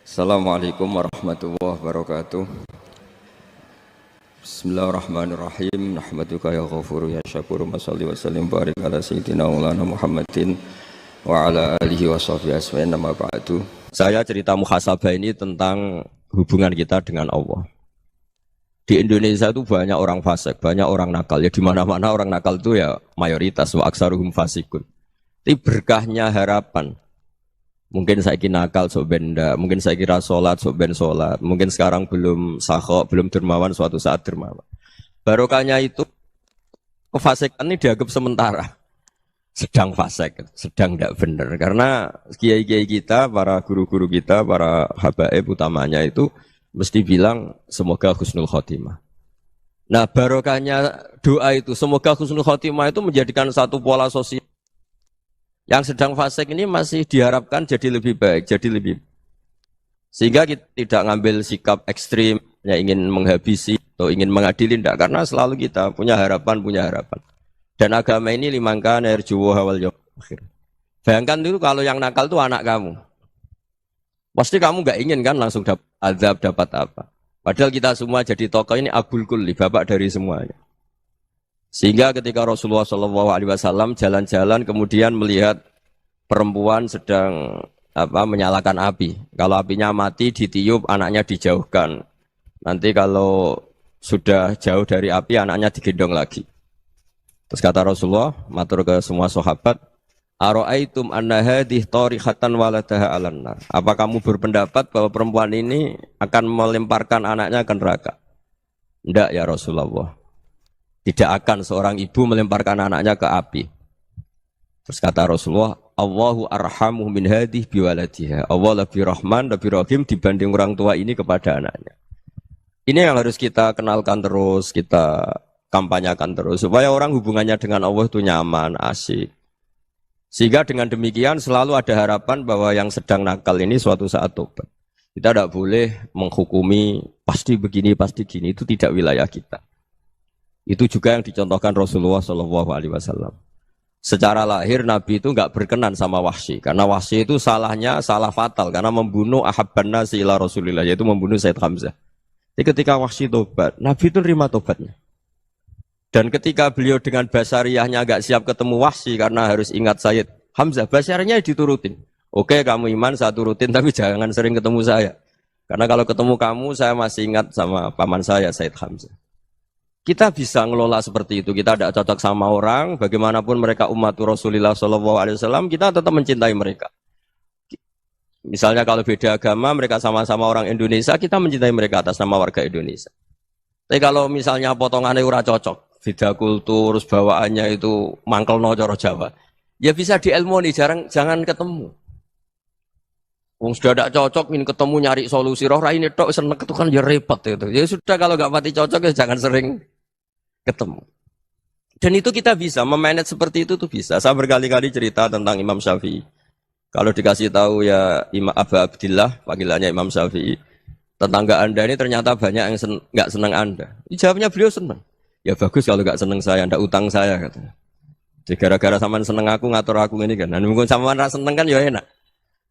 Assalamualaikum warahmatullahi wabarakatuh. Bismillahirrahmanirrahim. Nahmaduka ya ghafuru ya syakuru. Mashalli wa sallim barik ala sayyidina maulana Muhammadin wa ala alihi wa sahbihi asma'in nama ba'du. Saya cerita muhasabah ini tentang hubungan kita dengan Allah. Di Indonesia itu banyak orang fasik, banyak orang nakal. Ya di mana-mana orang nakal itu ya mayoritas, wa aksaruhum fasikun. Tapi berkahnya harapan. Mungkin saya kira nakal sok benda, mungkin saya kira sholat sok ben sholat, mungkin sekarang belum sakhok, belum dermawan, suatu saat dermawan. Barokahnya itu kefasikan ini dianggap sementara, sedang fasik, sedang tidak benar. Karena kiai-kiai kita, para guru-guru kita, para habaib utamanya itu mesti bilang semoga husnul khotimah. Nah barokahnya doa itu, semoga husnul khotimah itu menjadikan satu pola sosial. Yang sedang fasik ini masih diharapkan jadi lebih baik, jadi lebih. Sehingga kita tidak ngambil sikap ekstrim, ya ingin menghabisi atau ingin mengadili, tidak. Karena selalu kita punya harapan. Dan agama ini limangkan erjuwo hawal yom akhir. Bayangkan dulu kalau yang nakal itu anak kamu. Pasti kamu nggak ingin kan langsung dapat azab, dapat apa. Padahal kita semua jadi tokoh ini abul kulli, bapak dari semuanya. Sehingga ketika Rasulullah SAW jalan-jalan kemudian melihat perempuan sedang menyalakan api. Kalau apinya mati ditiup, anaknya dijauhkan. Nanti kalau sudah jauh dari api, anaknya digendong lagi. Terus kata Rasulullah, matur ke semua sahabat, Aro'aitum anna hadih tarihatan waladaha alan nar. Apa kamu berpendapat bahwa perempuan ini akan melemparkan anaknya ke neraka? Tidak ya Rasulullah. Tidak akan seorang ibu melemparkan anaknya ke api. Terus kata Rasulullah, Allahu arhamu min hadih biwaladiha. Allah lebih rahman, lebih rahim dibanding orang tua ini kepada anaknya. Ini yang harus kita kenalkan terus, kita kampanyakan terus. Supaya orang hubungannya dengan Allah itu nyaman, asik. Sehingga dengan demikian selalu ada harapan bahwa yang sedang nakal ini suatu saat tobat. Kita tidak boleh menghukumi pasti begini, pasti gini. Itu tidak wilayah kita. Itu juga yang dicontohkan Rasulullah SAW. Secara lahir Nabi itu enggak berkenan sama Wahsy, karena Wahsy itu salahnya salah fatal karena membunuh ahabban nasi ila Rasulillah, yaitu membunuh Sayyid Hamzah. Jadi ketika Wahsy tobat, Nabi itu nerima tobatnya. Dan ketika beliau dengan basariyahnya enggak siap ketemu Wahsy karena harus ingat Sayyid Hamzah, basariyahnya diturutin. Oke, kamu iman saya turutin, tapi jangan sering ketemu saya. Karena kalau ketemu kamu saya masih ingat sama paman saya Sayyid Hamzah. Kita bisa ngelola seperti itu. Kita tidak cocok sama orang, bagaimanapun mereka umat Rasulullah SAW, kita tetap mencintai mereka. Misalnya kalau beda agama, mereka sama-sama orang Indonesia, kita mencintai mereka atas nama warga Indonesia. Tapi kalau misalnya potongannya ora cocok, beda kultur, bawaannya itu mangkelno cara Jawa, ya bisa diilmoni, jangan ketemu. Wong sudah tidak cocok, ingin ketemu nyari solusi. Roh ini tok seneng itu kan ya repot itu. Ya sudah kalau nggak pati cocok ya jangan sering ketemu. Dan itu kita bisa memanage seperti itu tuh bisa. Saya berkali-kali cerita tentang Imam Syafi'i. Kalau dikasih tahu ya Imam Aba Abdillah, panggilannya Imam Syafi'i, tetangga anda ini ternyata banyak yang nggak senang anda. Jawabnya beliau senang. Ya bagus kalau nggak senang saya, ndak utang saya katanya. Jadi gara-gara sampean seneng aku ngatur aku ini kan. Dan mungkin sampean rasa seneng kan ya enak.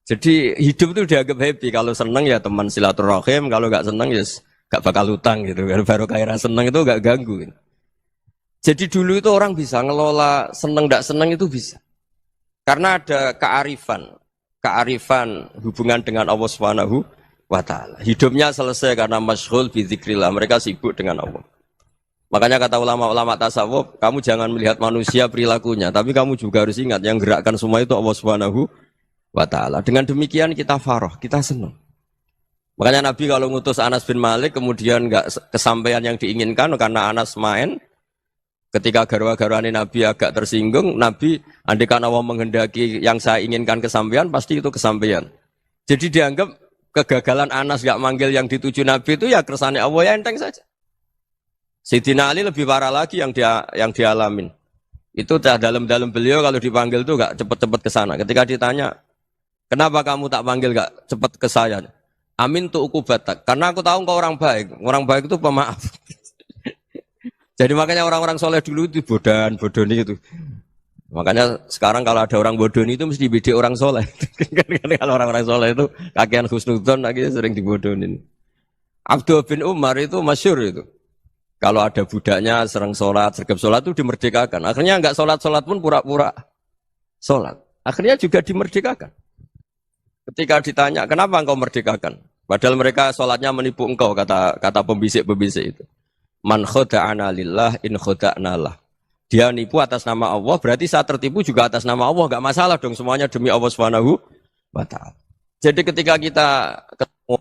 Jadi hidup itu dianggap happy. Kalau seneng ya teman silaturahim, kalau nggak seneng ya nggak bakal utang gitu. Baru kayak seneng itu nggak ganggu. Gitu. Jadi dulu itu orang bisa ngelola seneng nggak seneng itu bisa. Karena ada kearifan hubungan dengan Allah Subhanahu wa Ta'ala. Hidupnya selesai karena masyghul bi dzikrillah. Mereka sibuk dengan Allah. Makanya kata ulama-ulama tasawuf, kamu jangan melihat manusia perilakunya, tapi kamu juga harus ingat yang gerakkan semua itu Allah Subhanahu wa Ta'ala. Dengan demikian kita faroh, kita senang. Makanya Nabi kalau ngutus Anas bin Malik kemudian enggak kesampaian yang diinginkan karena Anas main, ketika garwa-garwani Nabi agak tersinggung, Nabi andaikan Allah menghendaki yang saya inginkan kesampaian, pasti itu kesampaian. Jadi dianggap kegagalan Anas enggak manggil yang dituju Nabi itu ya kersane Allah, ya enteng saja. Sayyidina Ali lebih parah lagi yang dialamin. Itu dalam beliau kalau dipanggil itu enggak cepat-cepat ke sana. Ketika ditanya, kenapa kamu tak panggil gak cepat ke saya? Amin tu ukubatak. Karena aku tahu engkau orang baik. Orang baik itu pemaaf. Jadi makanya orang-orang soleh dulu itu bodoni itu. Makanya sekarang kalau ada orang bodoh itu mesti dibidik orang soleh. Kalau orang-orang soleh itu kakean husnudzon lagi sering dibodohin. Abdul bin Umar itu masyhur itu. Kalau ada budaknya sering sholat, sergap sholat itu dimerdekakan. Akhirnya nggak sholat pun pura-pura sholat. Akhirnya juga dimerdekakan. Ketika ditanya, kenapa engkau merdekakan? Padahal mereka sholatnya menipu engkau, kata pembisik-pembisik itu. Man khoda'ana lillah in khoda'na lah. Dia nipu atas nama Allah, berarti saat tertipu juga atas nama Allah. Enggak masalah dong, semuanya demi Allah Subhanahu wa ta'ala. Jadi ketika kita ketemu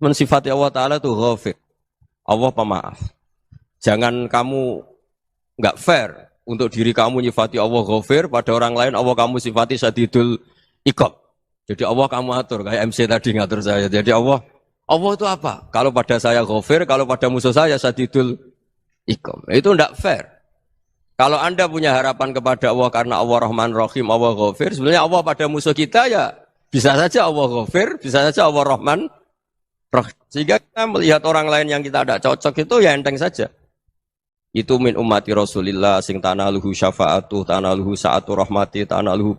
mensifati Allah Ta'ala itu ghafir. Allah pemaaf. Jangan kamu enggak fair untuk diri kamu nyifati Allah ghafir, pada orang lain Allah kamu sifati syadidul iqab. Jadi Allah kamu atur, kayak MC tadi ngatur saya. Jadi Allah itu apa? Kalau pada saya ghafir, kalau pada musuh saya syadidul iqam. Itu tidak fair. Kalau Anda punya harapan kepada Allah karena Allah Rahman Rahim, Allah Ghafir, sebenarnya Allah pada musuh kita ya bisa saja Allah Ghafir, bisa saja Allah Rahman Rahim. Sehingga kita melihat orang lain yang kita tidak cocok itu ya enteng saja. Itu min ummati Rasulillah sing tanaluhu syafa'atu, tanaluhu sa'atu rahmati, tanaluhu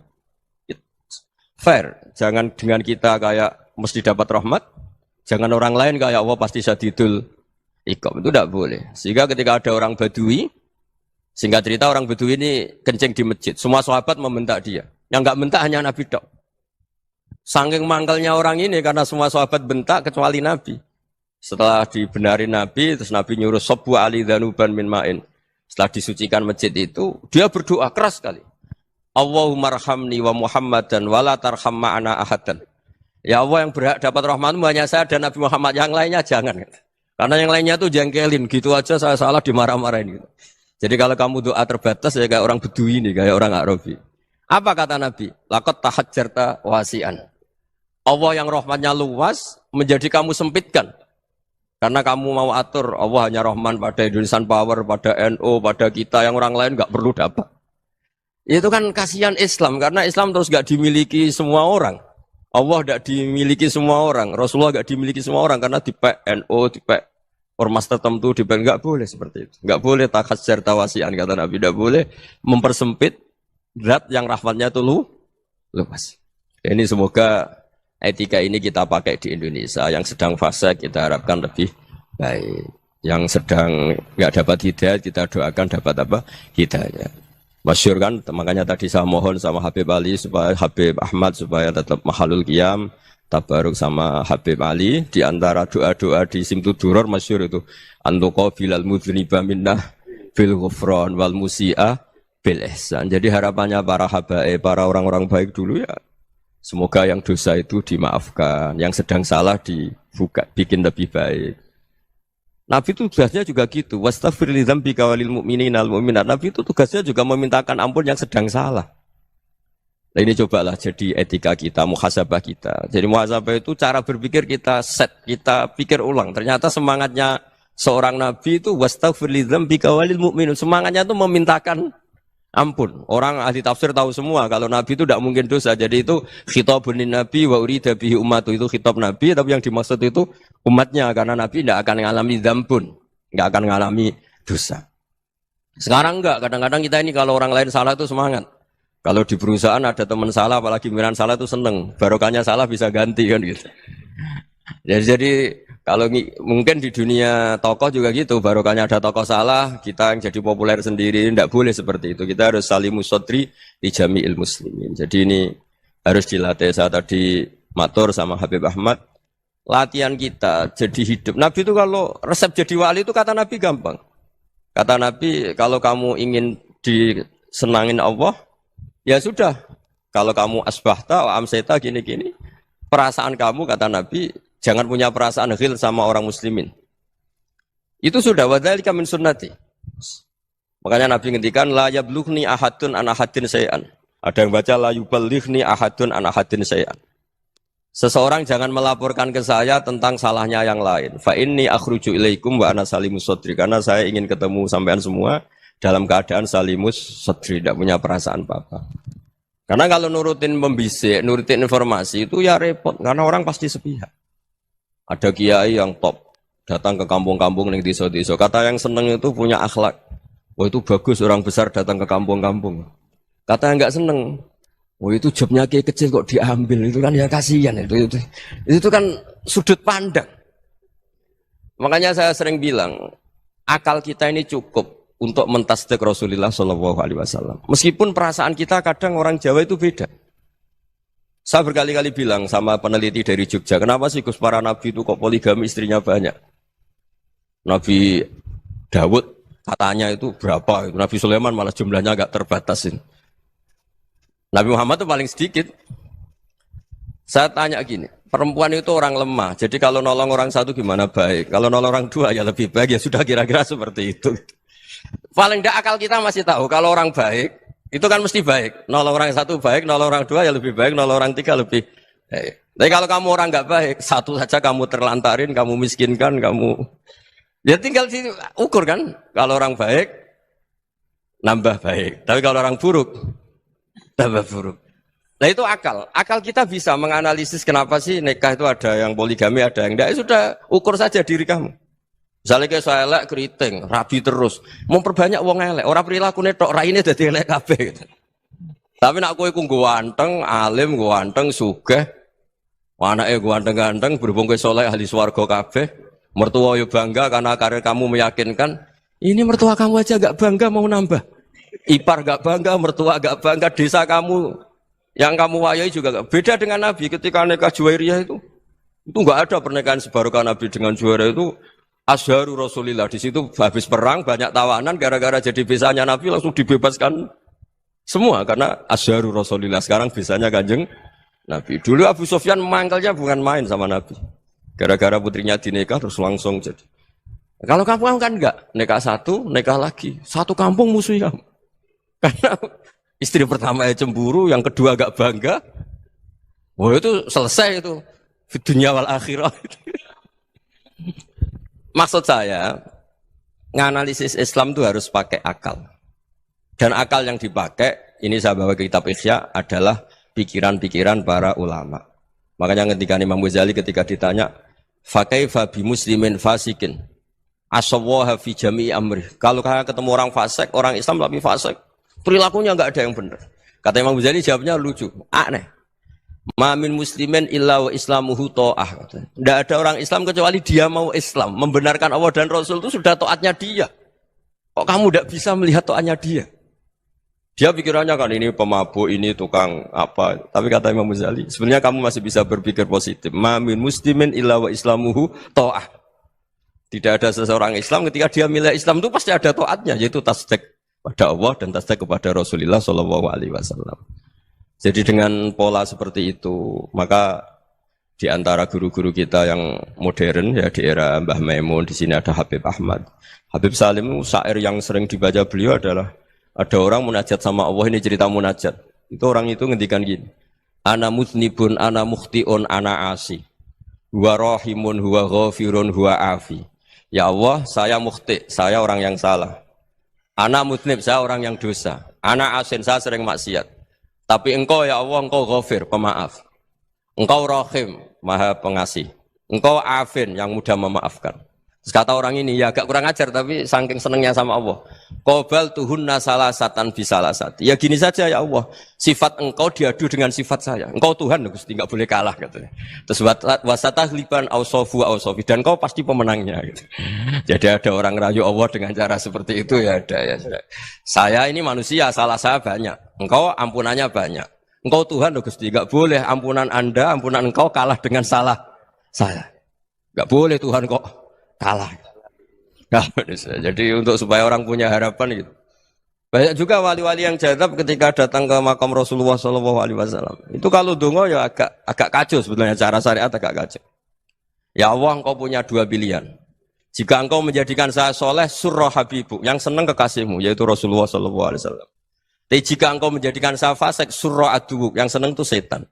fair. Jangan dengan kita kayak mesti dapat rahmat, jangan orang lain kayak Allah pasti syadidul iqam, itu tidak boleh. Sehingga ketika ada orang Badui, singkat cerita orang Badui ini kencing di masjid, semua sahabat membentak dia. Yang enggak bentak hanya Nabi tok. Saking mangkelnya orang ini karena semua sahabat bentak kecuali Nabi. Setelah dibenari Nabi, terus Nabi nyuruh sabbu ali dhanuban min ma'in. Setelah disucikan masjid itu, dia berdoa keras sekali. Allahumma arhamni wa Muhammadan wa la tarham ma'ana ahadan. Ya Allah, yang berhak dapat rahmatmu hanya saya dan Nabi Muhammad, yang lainnya jangan. Karena yang lainnya tuh jengkelin, gitu aja saya salah dimarah-marahin gitu. Jadi kalau kamu doa terbatas ya kayak orang Bedui ini, kayak orang Arabi. Apa kata Nabi? Laqad tahajjarta wasi'an. Allah yang rahmatnya luas menjadi kamu sempitkan. Karena kamu mau atur Allah hanya rahman pada Indonesian Power, pada NU, pada kita, yang orang lain nggak perlu dapat. Itu kan kasihan Islam, karena Islam terus nggak dimiliki semua orang. Allah tidak dimiliki semua orang, Rasulullah tidak dimiliki semua orang karena dipek NU, dipek ormas tertentu, dipek nggak boleh seperti itu. Nggak boleh takhasyar tawasian, kata Nabi, tidak boleh mempersempit zat yang rahmatnya itu luas. Ini semoga etika ini kita pakai di Indonesia. Yang sedang fase kita harapkan lebih baik. Yang sedang nggak dapat hidayah kita doakan dapat apa? Hidayah. Masyhur kan, makanya tadi saya mohon sama Habib Ali supaya Habib Ahmad supaya tetap mahalul qiyam, tabaruk sama Habib Ali di antara doa-doa di Simtud Duror masyhur itu antuqa bilal mudhniba minnah bil ghufran wal musi'a bil ihsan. Jadi harapannya para habaib, para orang-orang baik dulu ya semoga yang dosa itu dimaafkan, yang sedang salah dibuka, bikin lebih baik. Nabi itu tugasnya juga gitu. Wastaghfir li dzambika walil mu'minina wal mu'minat. Nabi itu tugasnya juga memintakan ampun yang sedang salah. Nah ini cobalah jadi etika kita, muhasabah kita. Jadi muhasabah itu cara berpikir kita set, kita pikir ulang. Ternyata semangatnya seorang nabi itu wastaghfir li dzambika walil mu'minun. Semangatnya itu memintakan ampun. Orang ahli tafsir tahu semua kalau Nabi itu tidak mungkin dosa. Jadi itu khitabun Nabi wa urida bihi ummatu, itu khitab Nabi, tapi yang dimaksud itu umatnya, karena Nabi tidak akan mengalami dzambun, tidak akan mengalami dosa. Sekarang enggak, kadang-kadang kita ini kalau orang lain salah itu semangat. Kalau di perusahaan ada teman salah, apalagi pimpinan salah itu seneng. Barokahnya salah bisa ganti kan gitu. Jadi kalau mungkin di dunia tokoh juga gitu, barokahnya ada tokoh salah, kita yang jadi populer sendiri, tidak boleh seperti itu. Kita harus salimus sodri di jami'il muslimin. Jadi ini harus dilatih. Saya tadi matur sama Habib Ahmad, latihan kita jadi hidup. Nabi itu kalau resep jadi wali itu kata Nabi gampang. Kata Nabi, kalau kamu ingin disenangin Allah, ya sudah. Kalau kamu asbahta, amseta, gini-gini, perasaan kamu, kata Nabi, jangan punya perasaan ghil sama orang muslimin. Itu sudah wadzalika min sunnati. Makanya Nabi ngendikan la yablughni ahadun an ahadin syai'an. Ada yang baca la yuballighni ahadun an ahadin syai'an. Seseorang jangan melaporkan ke saya tentang salahnya yang lain. Fa inni akhruju ilaikum wa ana salimus sadri. Karena saya ingin ketemu sampean semua dalam keadaan salimus sadri, tidak punya perasaan apa-apa. Karena kalau nurutin pembisik, nurutin informasi itu ya repot, karena orang pasti sepihak. Ada kiai yang top, datang ke kampung-kampung ning desa-desa. Kata yang seneng itu punya akhlak. Oh itu bagus orang besar datang ke kampung-kampung. Katanya nggak seneng. Oh itu jobnya kiai kecil kok diambil, itu kan ya kasihan itu kan sudut pandang. Makanya saya sering bilang akal kita ini cukup untuk mentasdik Rasulullah Shallallahu Alaihi Wasallam. Meskipun perasaan kita kadang orang Jawa itu beda. Saya berkali-kali bilang sama peneliti dari Jogja, kenapa sih Gus para nabi itu kok poligami istrinya banyak? Nabi Dawud katanya itu berapa? Nabi Sulaiman malah jumlahnya agak terbatasin. Nabi Muhammad itu paling sedikit. Saya tanya gini, perempuan itu orang lemah, jadi kalau nolong orang satu gimana baik, kalau nolong orang dua ya lebih baik, ya sudah kira-kira seperti itu. Paling tidak akal kita masih tahu, kalau orang baik, itu kan mesti baik. Nolong orang satu baik, nolong orang dua ya lebih baik, nolong orang tiga lebih baik. Tapi kalau kamu orang nggak baik, satu saja kamu terlantarin, kamu miskinkan, kamu... Ya tinggal diukur kan, kalau orang baik, nambah baik. Tapi kalau orang buruk, tambah buruk. Nah itu akal. Akal kita bisa menganalisis kenapa sih nikah itu ada yang poligami, ada yang enggak. Ya sudah, ukur saja diri kamu. Misalnya kayak saya elek keriting, rabi terus. Memperbanyak wong elek. Orang perilaku netok, raine dadi elek kabeh gitu. Tapi nak kowe ku ganteng, alim, ganteng, sugih. Anake ganteng-ganteng, berhubung kowe saleh ahli swarga kabeh. Mertua yo bangga karena karir kamu meyakinkan. Ini mertua kamu aja gak bangga mau nambah. Ipar gak bangga, mertua gak bangga, desa kamu yang kamu wayai juga gak. Beda dengan Nabi ketika nikah Juwairiyah itu gak ada pernikahan sebarokah Nabi dengan Juwairiyah itu Azharu Rasulillah. Di situ habis perang banyak tawanan gara-gara jadi bisanya Nabi langsung dibebaskan semua karena Azharu Rasulillah. Sekarang bisanya Kanjeng Nabi. Dulu Abu Sufyan mangkalnya bukan main sama Nabi. Gara-gara putrinya dinikah terus langsung jadi. Kalau kamu kan enggak, nikah satu, nikah lagi. Satu kampung musuh kamu. Karena istri pertama ya cemburu, yang kedua agak bangga. Wah itu selesai itu. Dunia wal akhirah. Maksud saya, nganalisis Islam itu harus pakai akal. Dan akal yang dipakai, ini saya bawa ke kitab Ihya, adalah pikiran-pikiran para ulama. Makanya ketika Imam Ghazali ketika ditanya, fakaifa bi muslimin fasikin asawaha fi jami'i amri. Kalau kalian ketemu orang fasik, orang Islam tapi fasik, perilakunya enggak ada yang benar. Kata Imam Ghazali jawabnya lucu, aneh. Ma min muslimin illa wa islamuhu ta'ah. Tidak ada orang Islam kecuali dia mau Islam, membenarkan Allah dan Rasul itu sudah taatnya dia. Kok kamu tidak bisa melihat taatnya dia? Dia pikirannya kan ini pemabuk, ini tukang apa. Tapi kata Imam Ghazali, sebenarnya kamu masih bisa berpikir positif. Ma min muslimin illa wa islamuhu ta'ah. Tidak ada seseorang Islam ketika dia milih Islam itu pasti ada taatnya, yaitu tasdik pada Allah dan tasdik kepada Rasulullah Shallallahu Alaihi Wasallam. Jadi dengan pola seperti itu, maka di antara guru-guru kita yang modern ya di era Mbah Maimun, di sini ada Habib Ahmad. Habib Salim, syair yang sering dibaca beliau adalah ada orang munajat sama Allah, ini cerita munajat. Itu orang itu ngendikan gini. Ana mutnibun, ana mukhtiun, ana asi. Huwa rahimun, huwa ghafirun, huwa afi. Ya Allah, saya mukhti, saya orang yang salah. Ana mutnib, saya orang yang dosa. Ana asin, saya sering maksiat. Tapi engkau ya Allah, engkau ghafir, pemaaf. Engkau rahim, maha pengasih. Engkau afin, yang mudah memaafkan. Terus kata orang ini, ya agak kurang ajar, tapi saking senengnya sama Allah. Qobal tuhunna salasatan bisalasati. Ya gini saja ya Allah, sifat engkau diadu dengan sifat saya. Engkau Tuhan, Gusti, enggak boleh kalah katanya. Terus wasatahliban ausofu ausofi, dan engkau pasti pemenangnya gitu. Jadi ada orang rayu Allah dengan cara seperti itu ya ada ya. Saya ini manusia, salah saya banyak. Engkau ampunannya banyak. Engkau Tuhan, Gusti, enggak boleh ampunan Anda, ampunan engkau kalah dengan salah saya. Enggak boleh Tuhan kok kalah. Nah, jadi untuk supaya orang punya harapan gitu. Banyak juga wali-wali yang jadab ketika datang ke makam Rasulullah SAW. Itu kalau dongo ya agak kacau sebetulnya, cara syariat agak kacau. Ya Allah, engkau punya dua pilihan. Jika engkau menjadikan saya soleh, surah habibu, yang senang kekasihmu, yaitu Rasulullah SAW. Tapi jika engkau menjadikan saya fasik, surah adubu, yang senang itu setan.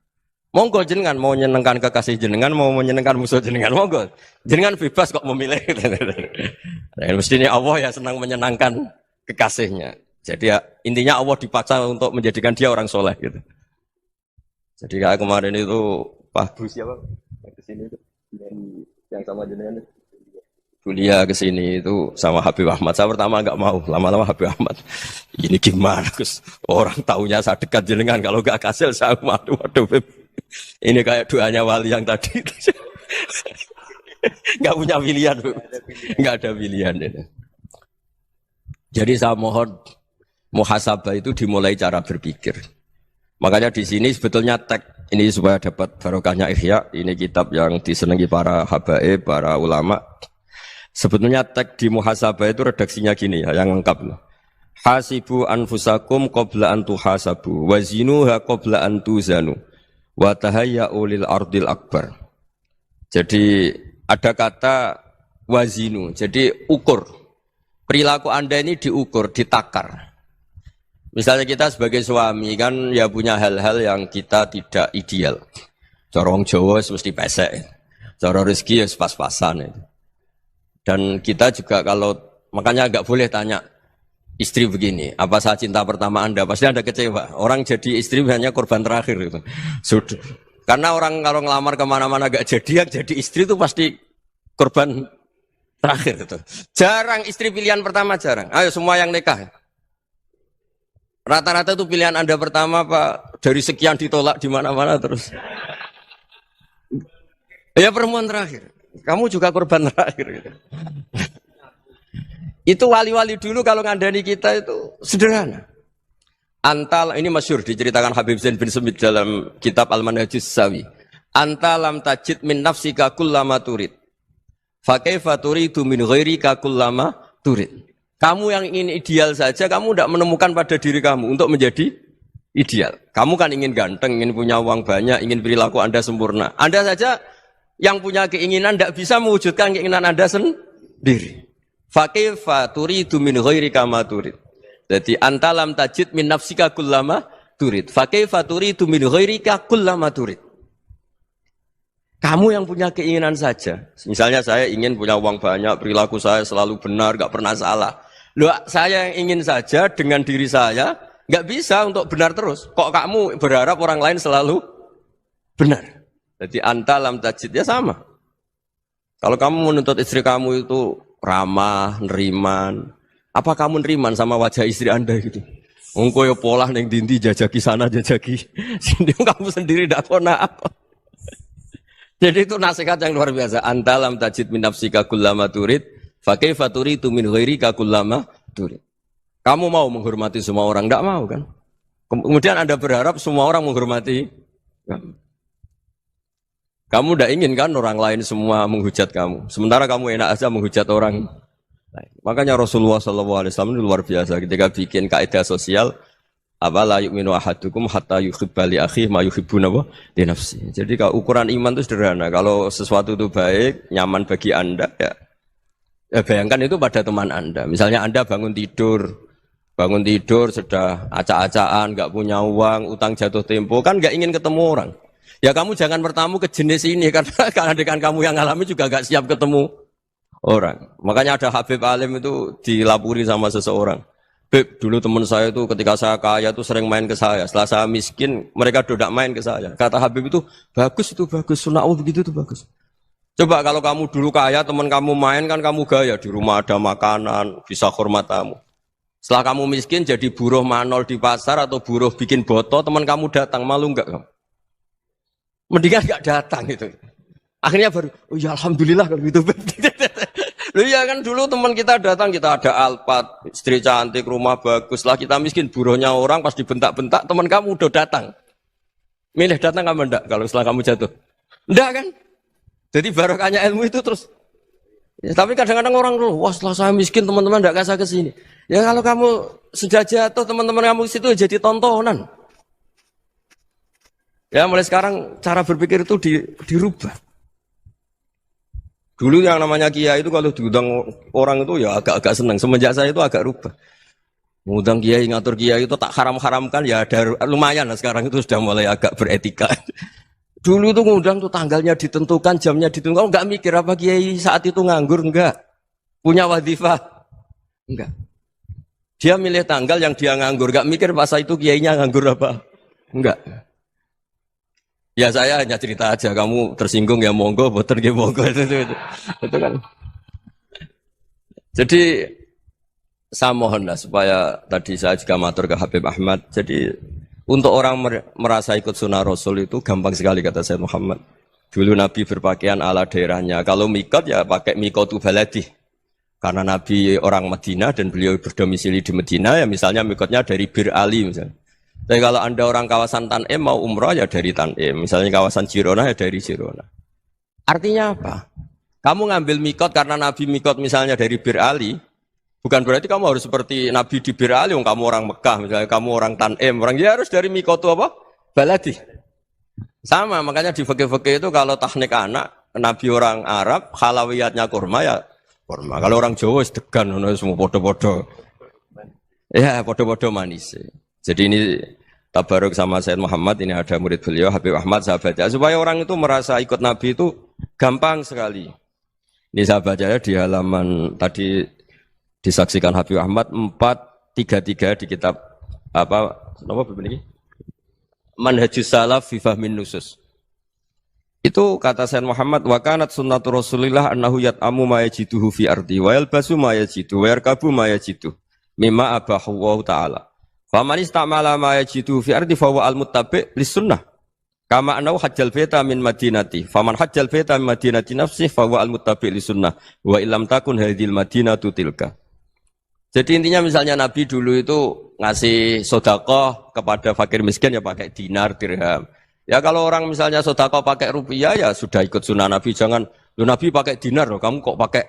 Monggo jenengan mau menyenangkan kekasih jenengan, mau menyenangkan musuh jenengan, monggo. Jenengan bebas kok memilih. Dan mestinya Allah ya senang menyenangkan kekasihnya. Jadi ya, intinya Allah dipaksa untuk menjadikan dia orang soleh gitu. Jadi kayak kemarin itu Pak Bus siapa? Yang kesini itu yang sama jenengan itu. kuliah ke sini itu sama Habib Ahmad. Saya pertama nggak mau, lama-lama Habib Ahmad. Ini gimana, Gus? Orang taunya saya dekat jenengan, kalau nggak kasil saya waduh, Beb. Ini kayak doanya wali yang tadi. Nggak punya pilihan, Beb. Nggak ada pilihan. Jadi saya mohon muhasabah itu dimulai cara berpikir. Makanya di sini sebetulnya teks ini supaya dapat barokahnya Ihya. Ini kitab yang disenangi para habaib, para ulama. Sebetulnya teks di muhasabah itu redaksinya gini ya, yang lengkap. Hasibu anfusakum qabla an tuhasabu, wazinuha qabla an tuzanu, wa tahayya'u lil ardil akbar. Jadi ada kata wazinu, jadi ukur. Perilaku Anda ini diukur, ditakar. Misalnya kita sebagai suami kan ya punya hal-hal yang kita tidak ideal. Cara wong Jawa mesti pesek. Cara rezeki ya pas-pasan itu. Dan kita juga kalau makanya enggak boleh tanya istri begini, apa saya cinta pertama Anda? Pasti Anda kecewa. Orang jadi istri hanya korban terakhir gitu. Sudah. Karena orang kalau ngelamar kemana-mana enggak jadi, yang jadi istri itu pasti korban terakhir itu. Jarang istri pilihan pertama, jarang. Ayo semua yang nikah. Rata-rata itu pilihan Anda pertama Pak, dari sekian ditolak di mana-mana terus. Ya perempuan terakhir. Kamu juga korban terakhir gitu. Itu wali-wali dulu kalau ngandani kita itu sederhana. Antal ini masyhur diceritakan Habib Zain bin Semit dalam kitab Al-Manhajus Sawi. Anta lam tajid min nafsika kullama turid. Fa kaifa turidu min ghairika kullama turid. Kamu yang ingin ideal saja, kamu tidak menemukan pada diri kamu untuk menjadi ideal. Kamu kan ingin ganteng, ingin punya uang banyak, ingin perilaku Anda sempurna. Anda saja yang punya keinginan tidak bisa mewujudkan keinginan Anda sendiri. Fa kaifa turidu min ghairika ma turid. Jadi anta lam tajid min nafsika kullama turid. Fa kaifa turidu min ghairika kullama turid. Kamu yang punya keinginan saja. Misalnya saya ingin punya uang banyak, perilaku saya selalu benar, enggak pernah salah. Loh, saya yang ingin saja dengan diri saya enggak bisa untuk benar terus. Kok kamu berharap orang lain selalu benar? Jadi anta lam tajid ya sama. Kalau kamu menuntut istri kamu itu ramah, neriman, apa kamu neriman sama wajah istri Anda gitu? Engko yo pola ning dindi jajaki sana jajaki sini kamu sendiri ndak pernah apa. Jadi itu nasihat yang luar biasa. Anta lam tajid min nafsika kullama turid, fa kaifa turidu min ghairika kullama turid. Kamu mau menghormati semua orang, ndak mau kan? Kemudian Anda berharap semua orang menghormati kamu. Kamu tidak ingin kan orang lain semua menghujat kamu. Sementara kamu enak aja menghujat orang lain. Makanya Rasulullah SAW itu luar biasa ketika bikin kaidah sosial. Apa la yu'minu ahadukum hatta yuhibba li akhihi ma yuhibbu li nafsi. Jadi kalau ukuran iman itu sederhana. Kalau sesuatu itu baik, nyaman bagi Anda, ya bayangkan itu pada teman Anda. Misalnya Anda bangun tidur sudah acak-acakan, nggak punya uang, utang jatuh tempo, kan nggak ingin ketemu orang. Ya kamu jangan bertamu ke jenis ini karena dengan kamu yang alami juga gak siap ketemu orang. Makanya ada Habib Alim itu dilapuri sama seseorang. Beb, dulu teman saya itu ketika saya kaya itu sering main ke saya. Setelah saya miskin, mereka tidak main ke saya. Kata Habib itu bagus, sunnah Allah begitu itu bagus. Coba kalau kamu dulu kaya, teman kamu main kan kamu gaya. Di rumah ada makanan, bisa hormat tamu. Setelah kamu miskin jadi buruh manol di pasar atau buruh bikin boto, teman kamu datang, malu enggak kamu? Mendingan gak datang gitu. Akhirnya baru, oh ya alhamdulillah kalau gitu. Loh ya kan dulu teman kita datang, kita ada Alphard, istri cantik, rumah bagus. Lah kita miskin, buruhnya orang pas dibentak-bentak, teman kamu udah datang. Milih datang kamu enggak kalau setelah kamu jatuh? Enggak kan? Jadi barokahnya ilmu itu terus. Ya, tapi kadang-kadang orang tuh, wah setelah saya miskin teman-teman enggak kasih ke sini. Ya kalau kamu sudah jatuh, teman-teman kamu ke situ jadi tontonan. Ya mulai sekarang cara berpikir itu dirubah. Dulu yang namanya kiai itu kalau diundang orang itu ya agak-agak senang. Semenjak saya itu agak rubah. Mengundang kiai, ngatur kiai itu tak haram-haramkan ya ada lumayan lah sekarang itu sudah mulai agak beretika. Dulu itu ngundang tuh tanggalnya ditentukan, jamnya ditentukan. Enggak mikir apa kiai saat itu nganggur, enggak. Punya wadifah, enggak. Dia milih tanggal yang dia nganggur, enggak mikir masa itu kiainya nganggur apa, enggak. Ya saya hanya cerita aja, kamu tersinggung ya monggo, boten ya monggo itu kan. Jadi saya mohonlah supaya tadi saya juga matur ke Habib Ahmad. Jadi untuk orang merasa ikut sunnah Rasul itu gampang sekali kata Sayyid Muhammad. Dulu Nabi berpakaian ala daerahnya. Kalau mikot ya pakai mikotu baladi. Karena Nabi orang Madinah dan beliau berdomisili di Madinah ya misalnya mikotnya dari Bir Ali misalnya. Tapi kalau Anda orang kawasan Tanim mau umrah ya dari Tanim. Misalnya kawasan Jirona ya dari Jirona. Artinya apa? Kamu ngambil mikot karena Nabi mikot misalnya dari Bir Ali. Bukan berarti kamu harus seperti Nabi di Bir Ali. Kamu orang Mekah misalnya kamu orang Tanim. Orang dia harus dari mikotu apa? Baladi. Sama, makanya di fikih-fikih itu kalau teknik anak, Nabi orang Arab, halawiyatnya kurma ya kurma. Kalau orang Jawa sedegan, semua podo-podo. Ya, podo-podo manis. Jadi ini tabaruk sama Sayyid Muhammad, ini ada murid beliau, Habib Ahmad, saya baca. Supaya orang itu merasa ikut Nabi itu gampang sekali. Ini saya baca di halaman, tadi disaksikan Habib Ahmad, 433 di kitab, apa begini? Manhajus salaf fi fahmin nusus. Itu kata Sayyid Muhammad wa kanat sunnatu Rasulillah annahu yat'amu ma yajiduhu fi ardi wa yalbasu ma yajidu wa yarkabu ma yajidu mimma abahu Allah taala. Fa man istamala ma yajiduhu fi ardi fa huwa al-muttabi' lis-sunnah. Kama annahu hajjal baita min madinati. Faman hajjal baita min madinati nafsi fa huwa al-muttabi' lis-sunnah wa illam takun hadhil madinatu tilka. Jadi intinya misalnya Nabi dulu itu ngasih sedekah kepada fakir miskin ya pakai dinar, dirham. Ya kalau orang misalnya sedekah pakai rupiah ya sudah ikut sunnah Nabi. Jangan, lu Nabi pakai dinar loh, kamu kok pakai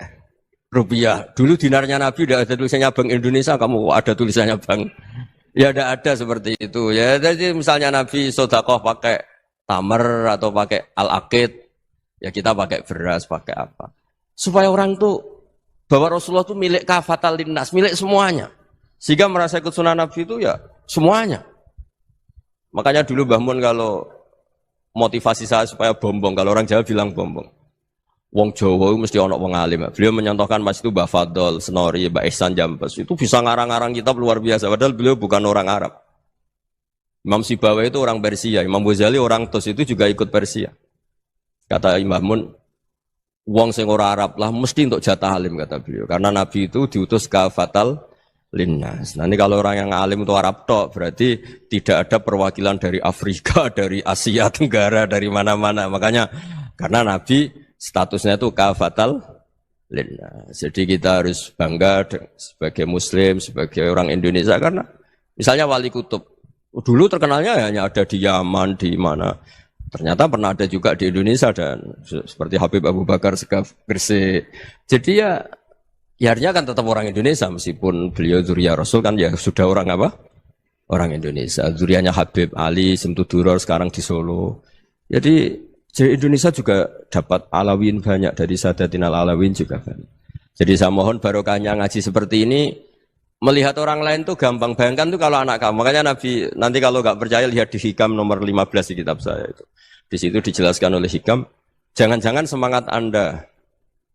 rupiah. Dulu dinarnya Nabi udah ada tulisannya Bank Indonesia, kamu kok ada tulisannya Bank. Ya tidak ada seperti itu. Ya jadi misalnya Nabi sedekah pakai tamar atau pakai al-aqid, ya kita pakai beras, pakai apa. Supaya orang tuh bahwa Rasulullah itu milik kafatal linnas, milik semuanya. Sehingga merasa ikut sunnah Nabi itu ya semuanya. Makanya dulu Mbah Mun kalau motivasi saya supaya bombong, kalau orang Jawa bilang bombong. Wong Jawa mesti ono wong alim. Beliau menyontohkan pas itu Mbah Fadol, Senori, Mbah Ihsan Jambes. Itu bisa ngarang-ngarang kitab luar biasa. Padahal beliau bukan orang Arab. Imam Sibawai itu orang Persia. Imam Ghazali orang Tos itu juga ikut Persia. Kata Imam Mun, wong sing ora Arab lah mesti untuk jatah alim kata beliau. Karena Nabi itu diutus kafatal linnas. Nanti kalau orang yang alim itu Arab tok, berarti tidak ada perwakilan dari Afrika, dari Asia Tenggara, dari mana-mana. Makanya karena Nabi statusnya itu kafatal linnas. Jadi kita harus bangga sebagai Muslim, sebagai orang Indonesia karena misalnya Wali Kutub dulu terkenalnya hanya ada di Yaman, di mana. Ternyata pernah ada juga di Indonesia dan seperti Habib Abu Bakar Segaf Gresik. Jadi ya artinya kan tetap orang Indonesia meskipun beliau dzurriyyah Rasul kan ya sudah orang apa? Orang Indonesia. Dzurriyyahnya Habib Ali Simtuduror sekarang di Solo. Jadi Indonesia juga dapat alawin banyak dari Sadatinal Alawin juga banyak. Jadi saya mohon barokahnya ngaji seperti ini melihat orang lain tuh gampang. Bayangkan tuh kalau anak kamu. Makanya Nabi nanti kalau nggak percaya lihat di Hikam nomor 15 di kitab saya itu. Di situ dijelaskan oleh Hikam, jangan-jangan semangat Anda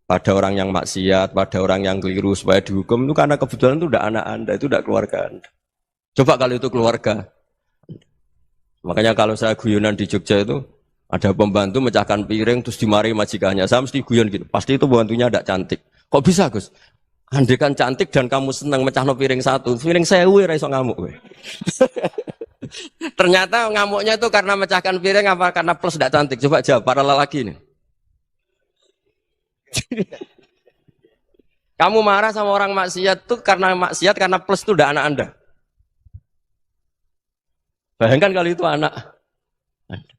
pada orang yang maksiat, pada orang yang keliru supaya dihukum itu karena kebetulan itu tidak anak Anda, itu tidak keluarga Anda. Coba kalau itu keluarga. Makanya kalau saya guyonan di Jogja itu ada pembantu mecahkan piring terus dimarahi majikannya. Saya mesti guyon gitu. Pasti itu pembantunya tidak cantik. Kok bisa, Gus? Andai kan cantik dan kamu senang mecahno piring satu, piring 1000 ora iso ngamuk kowe. Ternyata ngamuknya itu karena mecahkan piring apa karena plus tidak cantik? Coba jawab para lelaki ini. Kamu marah sama orang maksiat itu karena maksiat karena plus itu udah anak Anda. Bayangkan kalau itu anak Anda.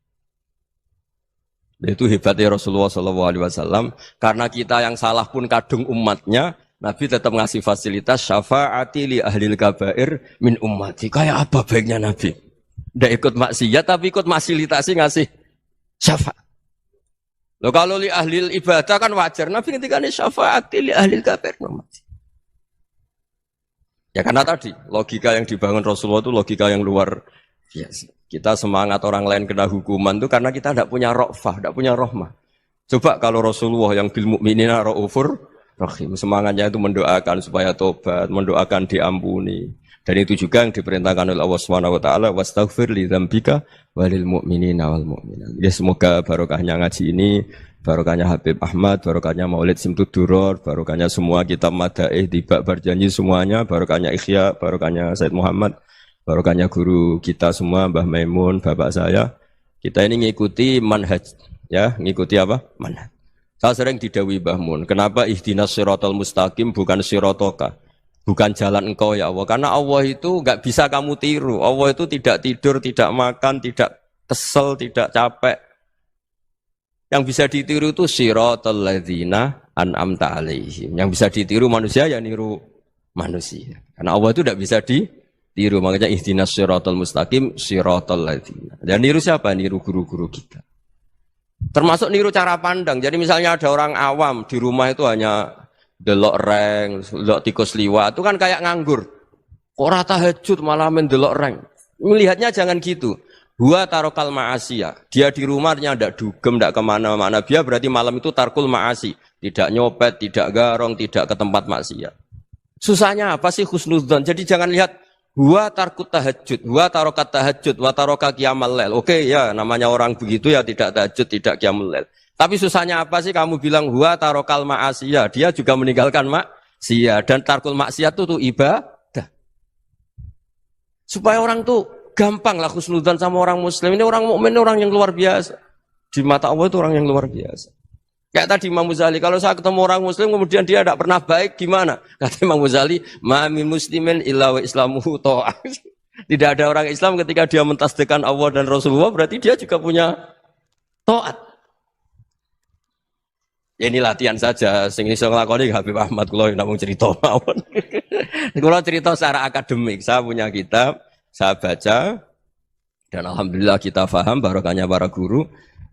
Itu hebatnya Rasulullah SAW karena kita yang salah pun kadung umatnya. Nabi tetap ngasih fasilitas syafaati li ahlil kabair min ummati. Kayak apa baiknya Nabi? Tidak ikut maksiat tapi ikut fasilitasi ngasih syafaat. Loh kalau li ahlil ibadah kan wajar. Nabi ketika ini syafaati li ahlil kabair min ummati. Ya karena tadi logika yang dibangun Rasulullah itu logika yang luar biasa. Kita semangat orang lain kena hukuman itu karena kita tidak punya ra'fah, tidak punya rahmah. Coba kalau Rasulullah yang bil mukminina raufur rahim, semangatnya itu mendoakan supaya tobat, mendoakan diampuni. Dan itu juga yang diperintahkan oleh Allah Subhanahu wa taala, wastaghfir li dzambika walil mu'minina wal mu'minat. Ya semoga barokahnya ngaji ini, barokahnya Habib Ahmad, barokahnya Maulid Simtud Duror, barokahnya semua kitab Madaih, Tiba Berjanji semuanya, barokahnya Ikhya, barokahnya Said Muhammad, barokahnya guru kita semua, Mbah Maimun, bapak saya. Kita ini ngikuti manhaj, ya, ngikuti apa? Manhaj. Saya sering didhawuhi Mbah Mun, kenapa ihdinas siratal mustaqim bukan siratoka? Bukan jalan engkau ya Allah, karena Allah itu enggak bisa kamu tiru. Allah itu tidak tidur, tidak makan, tidak kesel, tidak capek. Yang bisa ditiru itu siratal ladzina an'amta alaihim. Yang bisa ditiru manusia ya niru manusia. Karena Allah itu tidak bisa ditiru. Makanya ihdinas siratal mustaqim siratal ladzina. Dan niru siapa? Niru guru-guru kita. Termasuk niru cara pandang. Jadi misalnya ada orang awam di rumah itu hanya delok reng, delok tikus liwat, itu kan kayak nganggur. Ora tahajud malah mendelok reng. Melihatnya jangan gitu. Huwa tarokal ma'asiyah. Dia di rumahnya ndak dugem, ndak kemana-mana. Dia berarti malam itu tarkul ma'asi. Tidak nyopet, tidak garong, tidak ke tempat maksiat. Susahnya apa sih husnudzon? Jadi jangan lihat huwa tarkut tahajud, huwa tarokat tahajud, wa taroka qiyamal lail. Oke ya, namanya orang begitu ya tidak tahajud, tidak qiyamul lail. Tapi susahnya apa sih kamu bilang huwa tarokal ma'asiyah, dia juga meninggalkan maksiat, dan tarkul maksiat itu ibadah. Supaya orang tuh gampang lah husnudzan sama orang muslim. Ini orang mukmin, orang yang luar biasa. Di mata Allah itu orang yang luar biasa. Kayak tadi Imam Ghazali, kalau saya ketemu orang muslim kemudian dia tidak pernah baik, gimana? Kata Imam Ghazali, ma min muslimin illa wa islamuhu ta'ah. Tidak ada orang Islam ketika dia mentasdihkan Allah dan Rasulullah, berarti dia juga punya taat. Ya ini latihan saja, sing iso nglakoni Habib Ahmad kula namung cerita mawon. Kula cerita secara akademik, saya punya kitab, saya baca dan alhamdulillah kita paham barokahnya para guru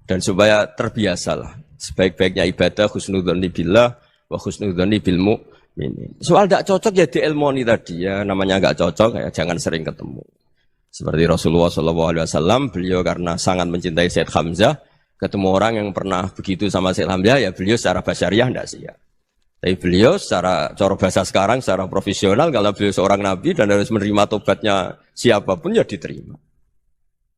dan supaya terbiasalah. Sebaik-baiknya ibadah husnudzon billah wa husnudzon bil mu'minin. Soal tidak cocok ya diilmoni tadi ya, namanya enggak cocok ya jangan sering ketemu. Seperti Rasulullah SAW, beliau karena sangat mencintai Said Hamzah, ketemu orang yang pernah begitu sama Said Hamzah, ya beliau secara basyariah tidak siap. Tapi beliau secara cara bahasa sekarang, secara profesional, kalau beliau seorang nabi dan harus menerima tobatnya siapapun ya diterima.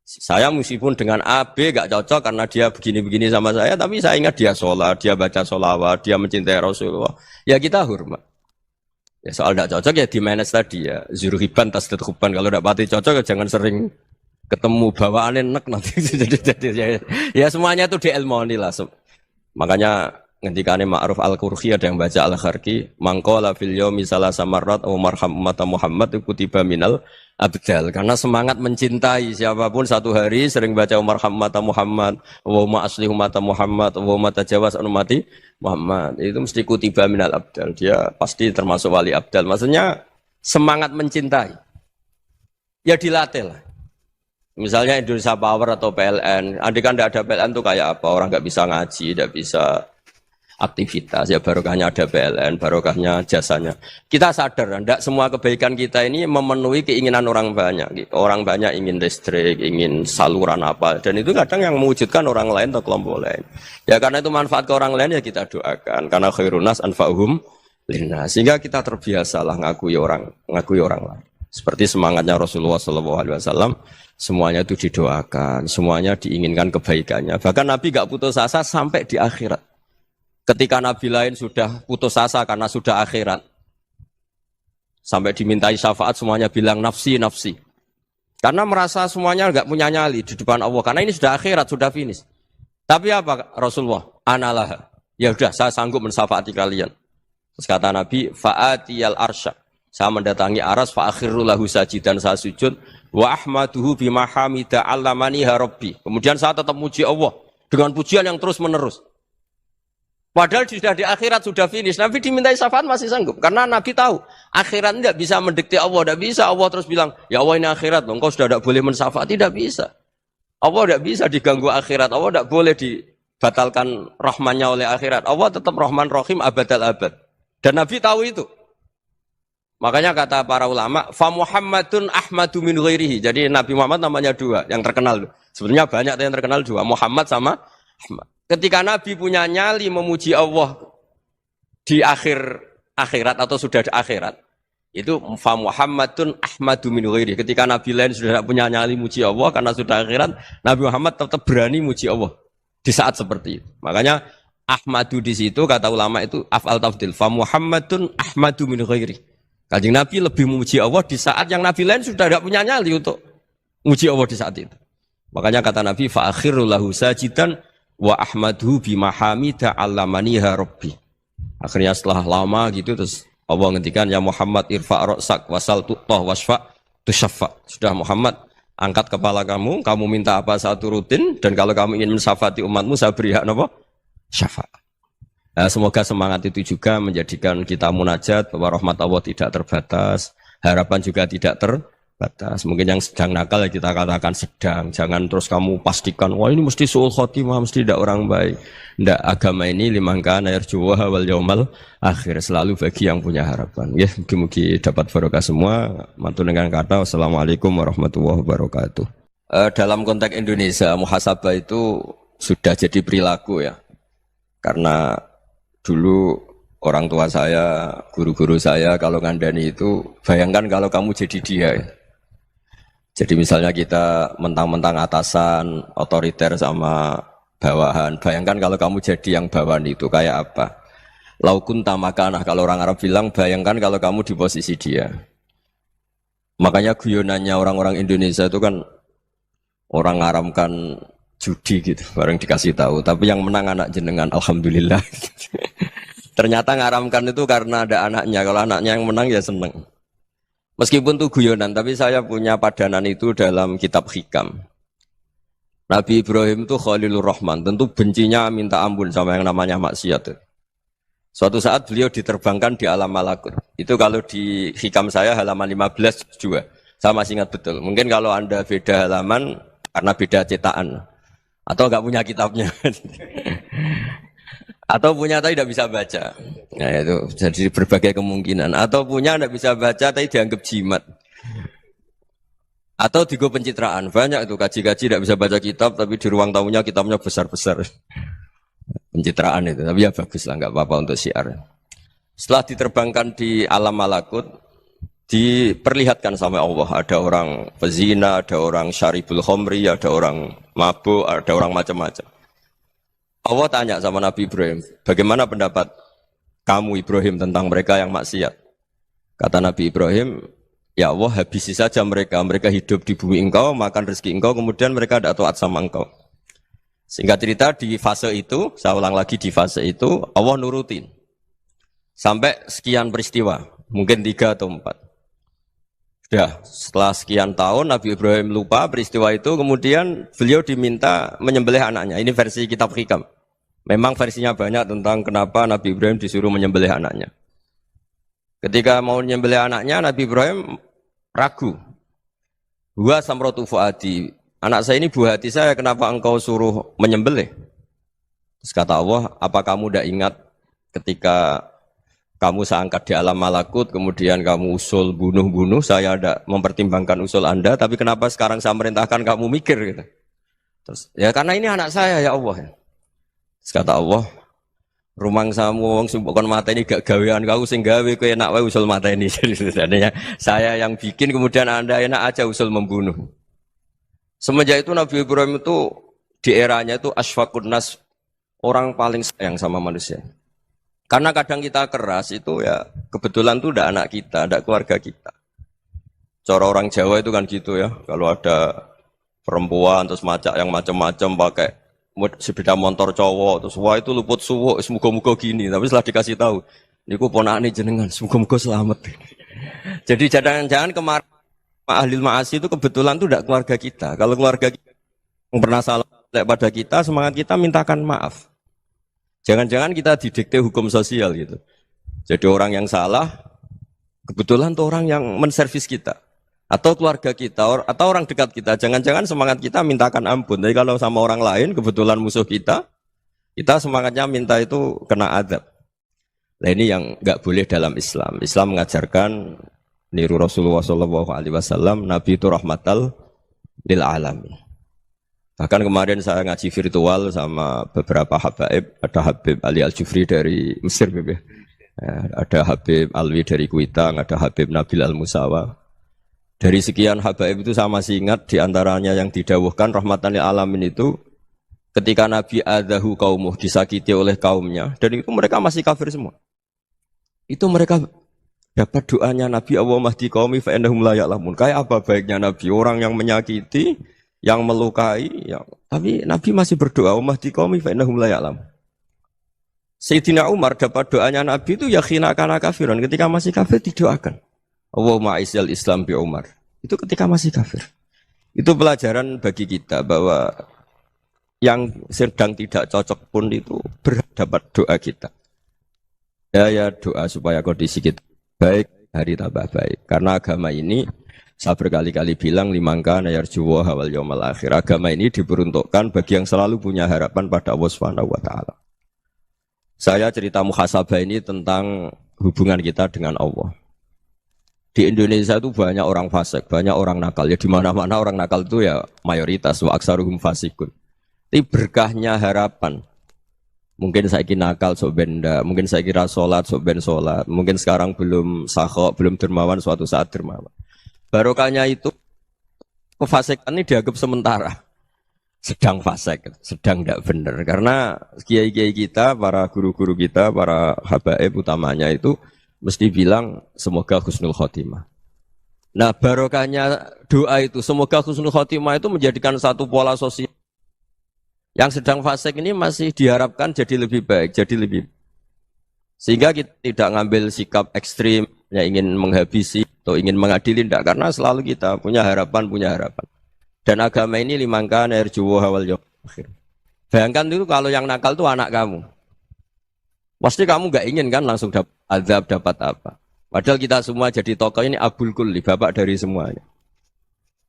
Saya meskipun dengan A, B gak cocok karena dia begini-begini sama saya, tapi saya ingat dia sholat, dia baca sholawat, dia mencintai Rasulullah. Ya kita hormat. Ya soal gak cocok ya di manage tadi ya. Zuruhiban tasdid huban. Kalau gak pati cocok ya jangan sering ketemu bawaannya enak nanti. Ya semuanya itu diilmoni lah. Makanya ngendikane Ma'ruf Al-Qurhi ada yang baca Al-Kharki, mangqala fil yaumi salasa marrat aw marham ummata Muhammad kutiba minal abdal. Karena semangat mencintai siapapun satu hari sering baca marham ummata Muhammad, wa asli ummata Muhammad, wa tajawaz an ummati Muhammad. Itu mesti kutiba minal abdal. Dia pasti termasuk wali abdal. Maksudnya semangat mencintai. Ya dilatih lah. Misalnya Indonesia Power atau PLN, andai kan tidak ada PLN itu kayak apa? Orang nggak bisa ngaji, tidak bisa aktivitas, ya barokahnya ada PLN, barokahnya jasanya. Kita sadar, tidak semua kebaikan kita ini memenuhi keinginan orang banyak. Orang banyak ingin listrik, ingin saluran apa, dan itu kadang yang mewujudkan orang lain atau kelompok lain. Ya karena itu manfaat ke orang lain ya kita doakan, karena khairun nas anfa'uhum linnas. Sehingga kita terbiasalah ngakui orang lain. Seperti semangatnya Rasulullah SAW, semuanya itu didoakan, semuanya diinginkan kebaikannya. Bahkan Nabi gak putus asa sampai di akhirat. Ketika Nabi lain sudah putus asa karena sudah akhirat, sampai dimintai syafaat semuanya bilang nafsi, nafsi. Karena merasa semuanya enggak punya nyali di depan Allah. Karena ini sudah akhirat, sudah finish. Tapi apa Rasulullah? Analah. Ya udah, saya sanggup mensyafaati kalian. Terus kata Nabi, fa'atiyal arsya. Saya mendatangi aras, fa'akhiru lahu sajidan, saya sujud. Wa ahmaduhu bimahamida allamani harabbi. Kemudian saya tetap muji Allah dengan pujian yang terus menerus. Padahal sudah di akhirat, sudah finish. Nabi dimintai syafaat masih sanggup. Karena Nabi tahu, akhirat tidak bisa mendikte Allah. Tidak bisa Allah terus bilang, ya Allah ini akhirat, engkau sudah tidak boleh mensyafaat. Tidak bisa. Allah tidak bisa diganggu akhirat. Allah tidak boleh dibatalkan rahmannya oleh akhirat. Allah tetap rahman rahim abadal abad. Dan Nabi tahu itu. Makanya kata para ulama, fa Muhammadun ahmadu min ghairihi. Jadi Nabi Muhammad namanya dua, yang terkenal. Sebenarnya banyak yang terkenal dua, Muhammad sama Ahmad. Ketika Nabi punya nyali memuji Allah di akhirat atau sudah di akhirat, Itu fa Muhammadun ahmadu min ghairi. Ketika nabi lain sudah tidak punya nyali muji Allah karena sudah akhirat, Nabi Muhammad tetap berani muji Allah di saat seperti itu. Makanya ahmadu di situ kata ulama itu af'al tafdil. Fa Muhammadun ahmadu min ghairi. Kanjeng Nabi lebih memuji Allah di saat yang nabi lain sudah tidak punya nyali untuk muji Allah di saat itu. Makanya kata Nabi fa akhiru lahu sajidan wa ahmaduhu bi mahamida 'allamaniha rabbi. Akhirnya setelah lama gitu terus Allah ngendikan ya Muhammad irfa' ra'sak wasal tu'tah wasfa' tusyaffa. Sudah Muhammad angkat kepala kamu minta apa saya turutin dan kalau kamu ingin mensyafaati umatmu saya beri hak napa? Syafaat. Nah, semoga semangat itu juga menjadikan kita munajat bahwa rahmat Allah tidak terbatas, harapan juga tidak terbatas. Mungkin yang sedang nakal ya kita katakan sedang. Jangan terus kamu pastikan, wah ini mesti su'ul khotimah, mesti tidak orang baik. Tidak, agama ini liman kana yarjuwaha wal yaumal akhir, selalu bagi yang punya harapan. Ya, mugi-mugi dapat barokah semua. Mantu dengan kata wassalamualaikum warahmatullahi wabarakatuh. Dalam konteks Indonesia, muhasabah itu sudah jadi perilaku ya. Karena dulu orang tua saya, guru-guru saya kalau ngandani itu, bayangkan kalau kamu jadi dia. Jadi misalnya kita mentang-mentang atasan, otoriter sama bawahan. Bayangkan kalau kamu jadi yang bawahan itu kayak apa? Laukun tamakanah, kalau orang Arab bilang, bayangkan kalau kamu di posisi dia. Makanya guyonannya orang-orang Indonesia itu kan orang ngaramkan judi gitu, bareng dikasih tahu. Tapi yang menang anak jenengan, alhamdulillah. Ternyata ngaramkan itu karena ada anaknya. Kalau anaknya yang menang ya seneng. Meskipun itu guyonan, tapi saya punya padanan itu dalam kitab hikam. Nabi Ibrahim itu Khalilur Rahman, tentu bencinya minta ampun sama yang namanya maksiat. Suatu saat beliau diterbangkan di alam malakut. Itu kalau di hikam saya halaman 15 juga. Saya masih ingat betul. Mungkin kalau Anda beda halaman karena beda cetakan. Atau enggak punya kitabnya. Atau punya tapi tidak bisa baca. Nah itu jadi berbagai kemungkinan. Atau punya tidak bisa baca tapi dianggap jimat. Atau digo pencitraan. Banyak itu kaji-kaji tidak bisa baca kitab tapi di ruang tamunya kitabnya besar-besar. Pencitraan itu. Tapi ya bagus lah, enggak apa-apa untuk syiar. Setelah diterbangkan di alam malakut, diperlihatkan sama Allah. Ada orang pezina, ada orang syaribul khomri, ada orang mabuk, ada orang macam-macam. Allah tanya sama Nabi Ibrahim, bagaimana pendapat kamu Ibrahim tentang mereka yang maksiat? Kata Nabi Ibrahim, ya Allah habisi saja mereka. Mereka hidup di bumi engkau, makan rezeki engkau, kemudian mereka tidak taat sama engkau. Singkat cerita di fase itu, saya ulang lagi di fase itu, Allah nurutin. Sampai sekian peristiwa, mungkin 3 atau 4. Sudah, setelah sekian tahun Nabi Ibrahim lupa peristiwa itu, kemudian beliau diminta menyembelih anaknya. Ini versi kitab hikam. Memang versinya banyak tentang kenapa Nabi Ibrahim disuruh menyembelih anaknya. Ketika mau menyembelih anaknya, Nabi Ibrahim ragu. Huwa samratu fuadi. Anak saya ini buah hati saya, kenapa engkau suruh menyembelih? Terus kata Allah, apa kamu tidak ingat ketika kamu saya angkat di alam malakut, kemudian kamu usul bunuh-bunuh, saya ada mempertimbangkan usul Anda, tapi kenapa sekarang saya merintahkan kamu mikir gitu? Terus, ya karena ini anak saya ya Allah. Terus kata Allah, rumang samu wong sumpuk kon mateni gak gawean kau sing gawe kowe enak wae usul mateni. Jadi sebenarnya saya yang bikin kemudian Anda enak aja usul membunuh. Semenjak itu Nabi Ibrahim itu di eranya itu asfaqun nas, orang paling sayang sama manusia. Karena kadang kita keras itu ya kebetulan tuh udah anak kita, udah keluarga kita. Cara orang Jawa itu kan gitu ya, kalau ada perempuan terus macak yang macam-macam pakai sepeda motor cowok terus wah itu luput suwuk, semoga-moga gini. Tapi setelah dikasih tahu, niku ponakane jenengan, semoga-moga selamat. Jadi jangan-jangan kemarin ahlil ma'asi itu kebetulan tuh udah keluarga kita. Kalau keluarga kita yang pernah salah pada kita, semangat kita mintakan maaf. Jangan-jangan kita didikte hukum sosial gitu. Jadi orang yang salah, kebetulan tuh orang yang menservis kita. Atau keluarga kita, atau orang dekat kita. Jangan-jangan semangat kita mintakan ampun. Tapi kalau sama orang lain, kebetulan musuh kita semangatnya minta itu kena adab. Nah ini yang nggak boleh dalam Islam. Islam mengajarkan, niru Rasulullah SAW, Nabi itu rahmatal lil alamin. Bahkan kemarin saya ngaji virtual sama beberapa habaib, ada Habib Ali Al-Jufri dari Mesir, Ya, ada Habib Alwi dari Kuitang, ada Habib Nabil Al-Musawa. Dari sekian habaib itu saya masih ingat diantaranya yang didawuhkan rahmatan lil alamin itu ketika Nabi adahu kaumuh disakiti oleh kaumnya dan itu mereka masih kafir semua. Itu mereka dapat doanya Nabi Allah mahdi qaumi fa innahum la ya'lamun. Kayak apa baiknya Nabi orang yang menyakiti, yang melukai, tapi Nabi masih berdoa Allah mahdi qaumi fa innahum la ya'lamun. Sayyidina Umar dapat doanya Nabi itu ya khina kana kafiran ketika masih kafir didoakan. Allahumma aizzal Islam bi Umar. Itu ketika masih kafir. Itu pelajaran bagi kita bahwa yang sedang tidak cocok pun itu berdapat doa kita. Ya doa supaya kondisi kita baik, hari tambah baik. Karena agama ini saya berkali-kali bilang limangka nayarjuwa hawal yaumal akhir. Agama ini diperuntukkan bagi yang selalu punya harapan pada Allah Subhanahu wa taala. Saya cerita muhasabah ini tentang hubungan kita dengan Allah. Di Indonesia itu banyak orang fasik, banyak orang nakal. Ya di mana-mana orang nakal itu ya mayoritas wa aksaruhum fasikun. Tapi berkahnya harapan. Mungkin saya kira nakal sok benda, mungkin saya kira sholat sok ben sholat, mungkin sekarang belum sakhok, belum dermawan, suatu saat dermawan. Barokahnya itu kefasikan ini dianggap sementara. Sedang fasik, sedang tidak benar. Karena kiai-kiai kita, para guru-guru kita, para habaib utamanya itu mesti bilang semoga husnul khotimah. Nah barokahnya doa itu semoga husnul khotimah itu menjadikan satu pola sosial. Yang sedang fasik ini masih diharapkan jadi lebih baik, jadi lebih. Sehingga kita tidak ngambil sikap ekstrim, yang ingin menghabisi atau ingin mengadili, tidak. Karena selalu kita punya harapan. Dan agama ini limangka nerjuwo hawal yaumal akhir. Bayangkan itu kalau yang nakal itu anak kamu. Pasti kamu gak ingin kan langsung dapat azab, dapat apa. Padahal kita semua jadi tokoh ini abul kulli, bapak dari semuanya.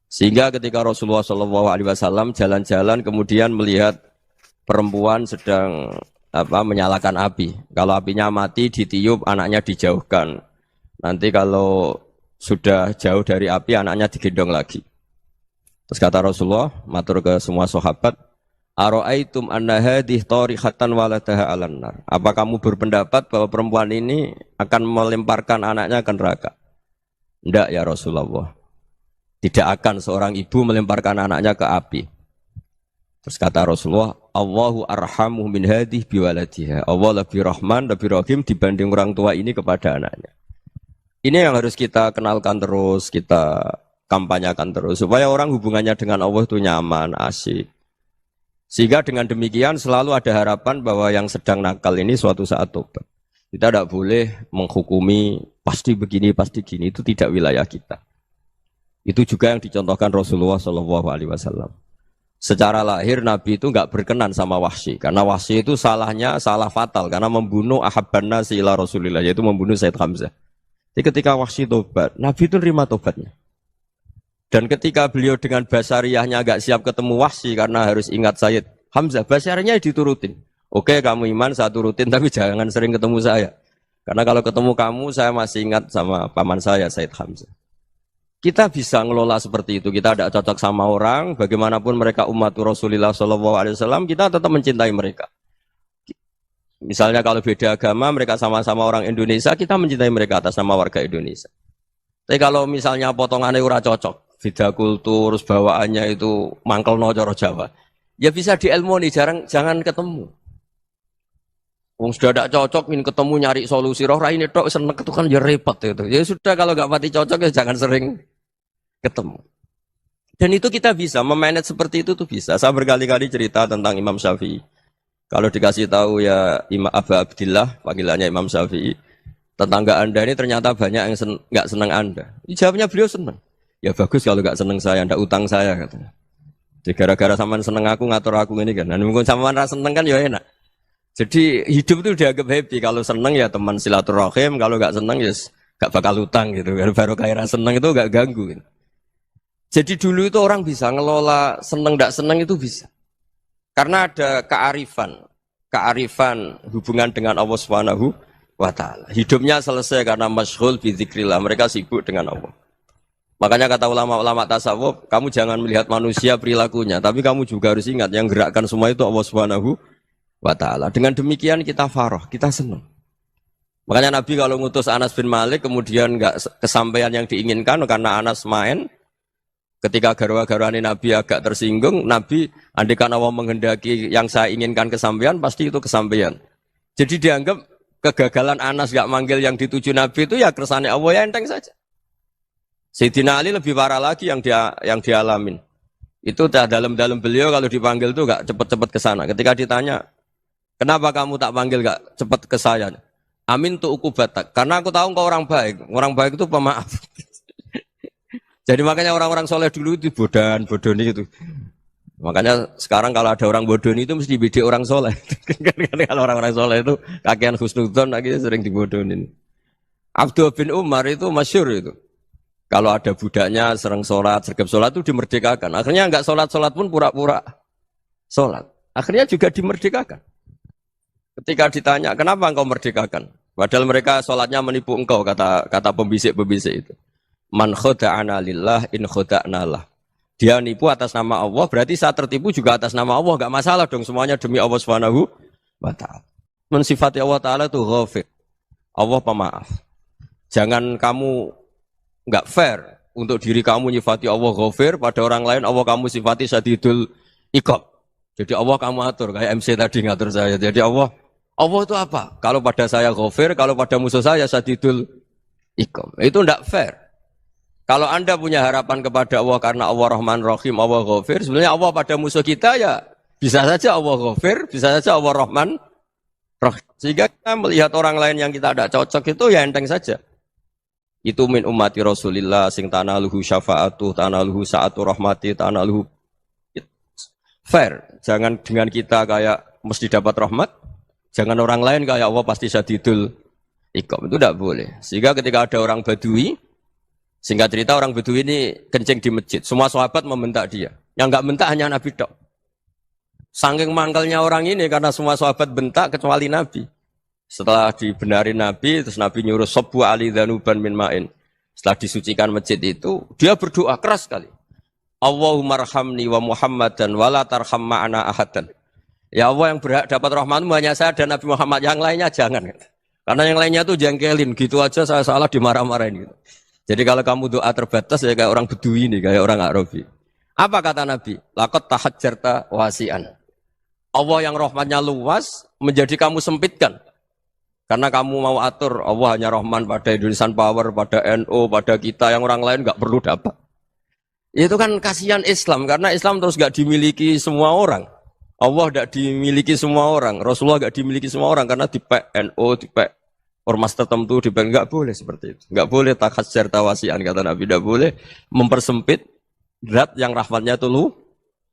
Sehingga ketika Rasulullah SAW jalan-jalan kemudian melihat perempuan sedang menyalakan api. Kalau apinya mati ditiup, anaknya dijauhkan. Nanti kalau sudah jauh dari api, anaknya digendong lagi. Terus kata Rasulullah, matur ke semua sahabat, Aro'aitum anna hadih tarihatan waladaha alan nar. Apa kamu berpendapat bahwa perempuan ini akan melemparkan anaknya ke neraka? Tidak ya Rasulullah. Tidak akan seorang ibu melemparkan anaknya ke api. Terus kata Rasulullah, Allahu arhamu min hadih biwaladiha. Allah lebih rahman, lebih rahim dibanding orang tua ini kepada anaknya. Ini yang harus kita kenalkan terus, kita kampanyakan terus supaya orang hubungannya dengan Allah itu nyaman, asik. Sehingga dengan demikian selalu ada harapan bahwa yang sedang nakal ini suatu saat tobat. Kita tidak boleh menghukumi pasti begini, pasti gini, itu tidak wilayah kita. Itu juga yang dicontohkan Rasulullah SAW. Secara lahir Nabi itu nggak berkenan sama Wahsy karena Wahsy itu salahnya salah fatal karena membunuh ahabban nasi ila Rasulillah, yaitu membunuh Said Hamzah. Jadi ketika Wahsy tobat, Nabi itu nerima tobatnya. Dan ketika beliau dengan basariyahnya agak siap ketemu Wahsy karena harus ingat Sayyid Hamzah, basariyahnya diturutin. Oke, kamu iman, saya turutin, tapi jangan sering ketemu saya. Karena kalau ketemu kamu, saya masih ingat sama paman saya, Sayyid Hamzah. Kita bisa ngelola seperti itu. Kita tidak cocok sama orang, bagaimanapun mereka umat Rasulullah SAW, kita tetap mencintai mereka. Misalnya kalau beda agama, mereka sama-sama orang Indonesia, kita mencintai mereka atas nama warga Indonesia. Tapi kalau misalnya potongannya ora cocok, beda kultur, bawaannya itu mangkel no coro Jawa, ya bisa diilmoni, jangan ketemu. Wong sudah tidak cocok, ingin ketemu nyari solusi. Roh ini tok seneng itu kan ya repot itu. Ya sudah kalau nggak pati cocok ya jangan sering ketemu. Dan itu kita bisa memanage seperti itu tuh bisa. Saya berkali-kali cerita tentang Imam Syafi'i. Kalau dikasih tahu ya Imam Abu Abdillah, panggilannya Imam Syafi'i, tetangga Anda ini ternyata banyak yang nggak senang Anda. Jawabnya beliau senang. Ya bagus kalau nggak senang saya, ndak utang saya katanya. Jadi gara-gara sampean seneng aku ngatur aku ini kan. Dan mungkin sampean rasa seneng kan ya enak. Jadi hidup itu dianggap happy. Kalau seneng ya teman silaturahim, kalau nggak seneng ya nggak bakal utang gitu. Baru kayak seneng itu nggak ganggu. Gitu. Jadi dulu itu orang bisa ngelola seneng ndak seneng itu bisa. Karena ada kearifan hubungan dengan Allah Subhanahu wa taala. Hidupnya selesai karena masyghul bi dzikrillah. Mereka sibuk dengan Allah. Makanya kata ulama-ulama tasawuf, kamu jangan melihat manusia perilakunya, tapi kamu juga harus ingat yang gerakkan semua itu Allah Subhanahu wa taala. Dengan demikian kita farah, kita senang. Makanya Nabi kalau ngutus Anas bin Malik kemudian nggak kesampaian yang diinginkan karena Anas main, ketika garwa-garwani Nabi agak tersinggung, Nabi andikan Allah menghendaki yang saya inginkan kesampaian, pasti itu kesampaian. Jadi dianggap kegagalan Anas nggak manggil yang dituju Nabi itu ya kersane Allah, ya enteng saja. Sayyidina Ali lebih parah lagi yang dialamin. Itu dalam beliau kalau dipanggil tuh nggak cepet-cepet ke sana. Ketika ditanya, kenapa kamu tak panggil nggak cepet ke saya? Amin tuh ukubatak. Karena aku tahu kau orang baik. Orang baik itu pemaaf. Jadi makanya orang-orang soleh dulu itu bodoni itu. Makanya sekarang kalau ada orang bodoni itu mesti bidik orang soleh. Kalau orang-orang soleh itu kakean husnudzon akhirnya sering dibodonin. Abdul bin Umar itu masyhur itu. Kalau ada budaknya sering sholat, sergap sholat itu dimerdekakan. Akhirnya nggak sholat pun pura-pura sholat. Akhirnya juga dimerdekakan. Ketika ditanya, kenapa engkau merdekakan? Padahal mereka sholatnya menipu engkau, kata pembisik-pembisik itu. Man khoda'ana lillah in khoda'na lah. Dia nipu atas nama Allah, berarti saat tertipu juga atas nama Allah. Enggak masalah dong, semuanya demi Allah Subhanahu wa ta'ala. Mensifati Allah Ta'ala itu ghafir. Allah pemaaf. Jangan kamu enggak fair untuk diri kamu nyifati Allah ghafir, pada orang lain Allah kamu sifati syadidul iqab. Jadi Allah kamu atur, kayak MC tadi ngatur saya. Jadi Allah itu apa? Kalau pada saya ghafir, kalau pada musuh saya syadidul iqab. Itu enggak fair. Kalau Anda punya harapan kepada Allah karena Allah Rahman Rahim, Allah Ghafir, sebenarnya Allah pada musuh kita ya bisa saja Allah Ghafir, bisa saja Allah Rahman Rahim. Sehingga kita melihat orang lain yang kita tidak cocok itu ya enteng saja. Itu min ummati Rasulillah sing tanaluhu syafa'atuh, tanaluhu sa'atu rahmati, tanaluhu fair. Jangan dengan kita kayak mesti dapat rahmat, jangan orang lain kayak Allah pasti syadidul iqab. Itu tidak boleh. Sehingga ketika ada orang Badui, singkat cerita orang Badui ini kencing di masjid. Semua sahabat membentak dia. Yang enggak bentak hanya Nabi tok. Saking mangkelnya orang ini karena semua sahabat bentak kecuali Nabi. Setelah dibenarin Nabi, terus Nabi nyuruh sabbu ali dhanuban min ma'in. Setelah disucikan masjid itu, dia berdoa keras sekali. Allahumma arhamni wa Muhammadan wa la tarham ma'ana ahadan. Ya Allah, yang berhak dapat rahmatmu hanya saya dan Nabi Muhammad, yang lainnya jangan. Karena yang lainnya tuh jengkelin, gitu aja saya salah dimarah-marahin gitu. Jadi kalau kamu doa terbatas ya kayak orang Bedui ini, kayak orang Arabi. Apa kata Nabi? Laqad tahajjarta wasi'an. Allah yang rahmatnya luas menjadi kamu sempitkan. Karena kamu mau atur Allah hanya Rahman pada Indonesian Power, pada NU, pada kita, yang orang lain nggak perlu dapat. Itu kan kasihan Islam, karena Islam terus nggak dimiliki semua orang. Allah nggak dimiliki semua orang, Rasulullah nggak dimiliki semua orang karena dipek NU, dipek ormas tertentu, dipek nggak boleh seperti itu. Nggak boleh takhasjar tawasian kata Nabi, nggak boleh mempersempit zat yang rahmatnya itu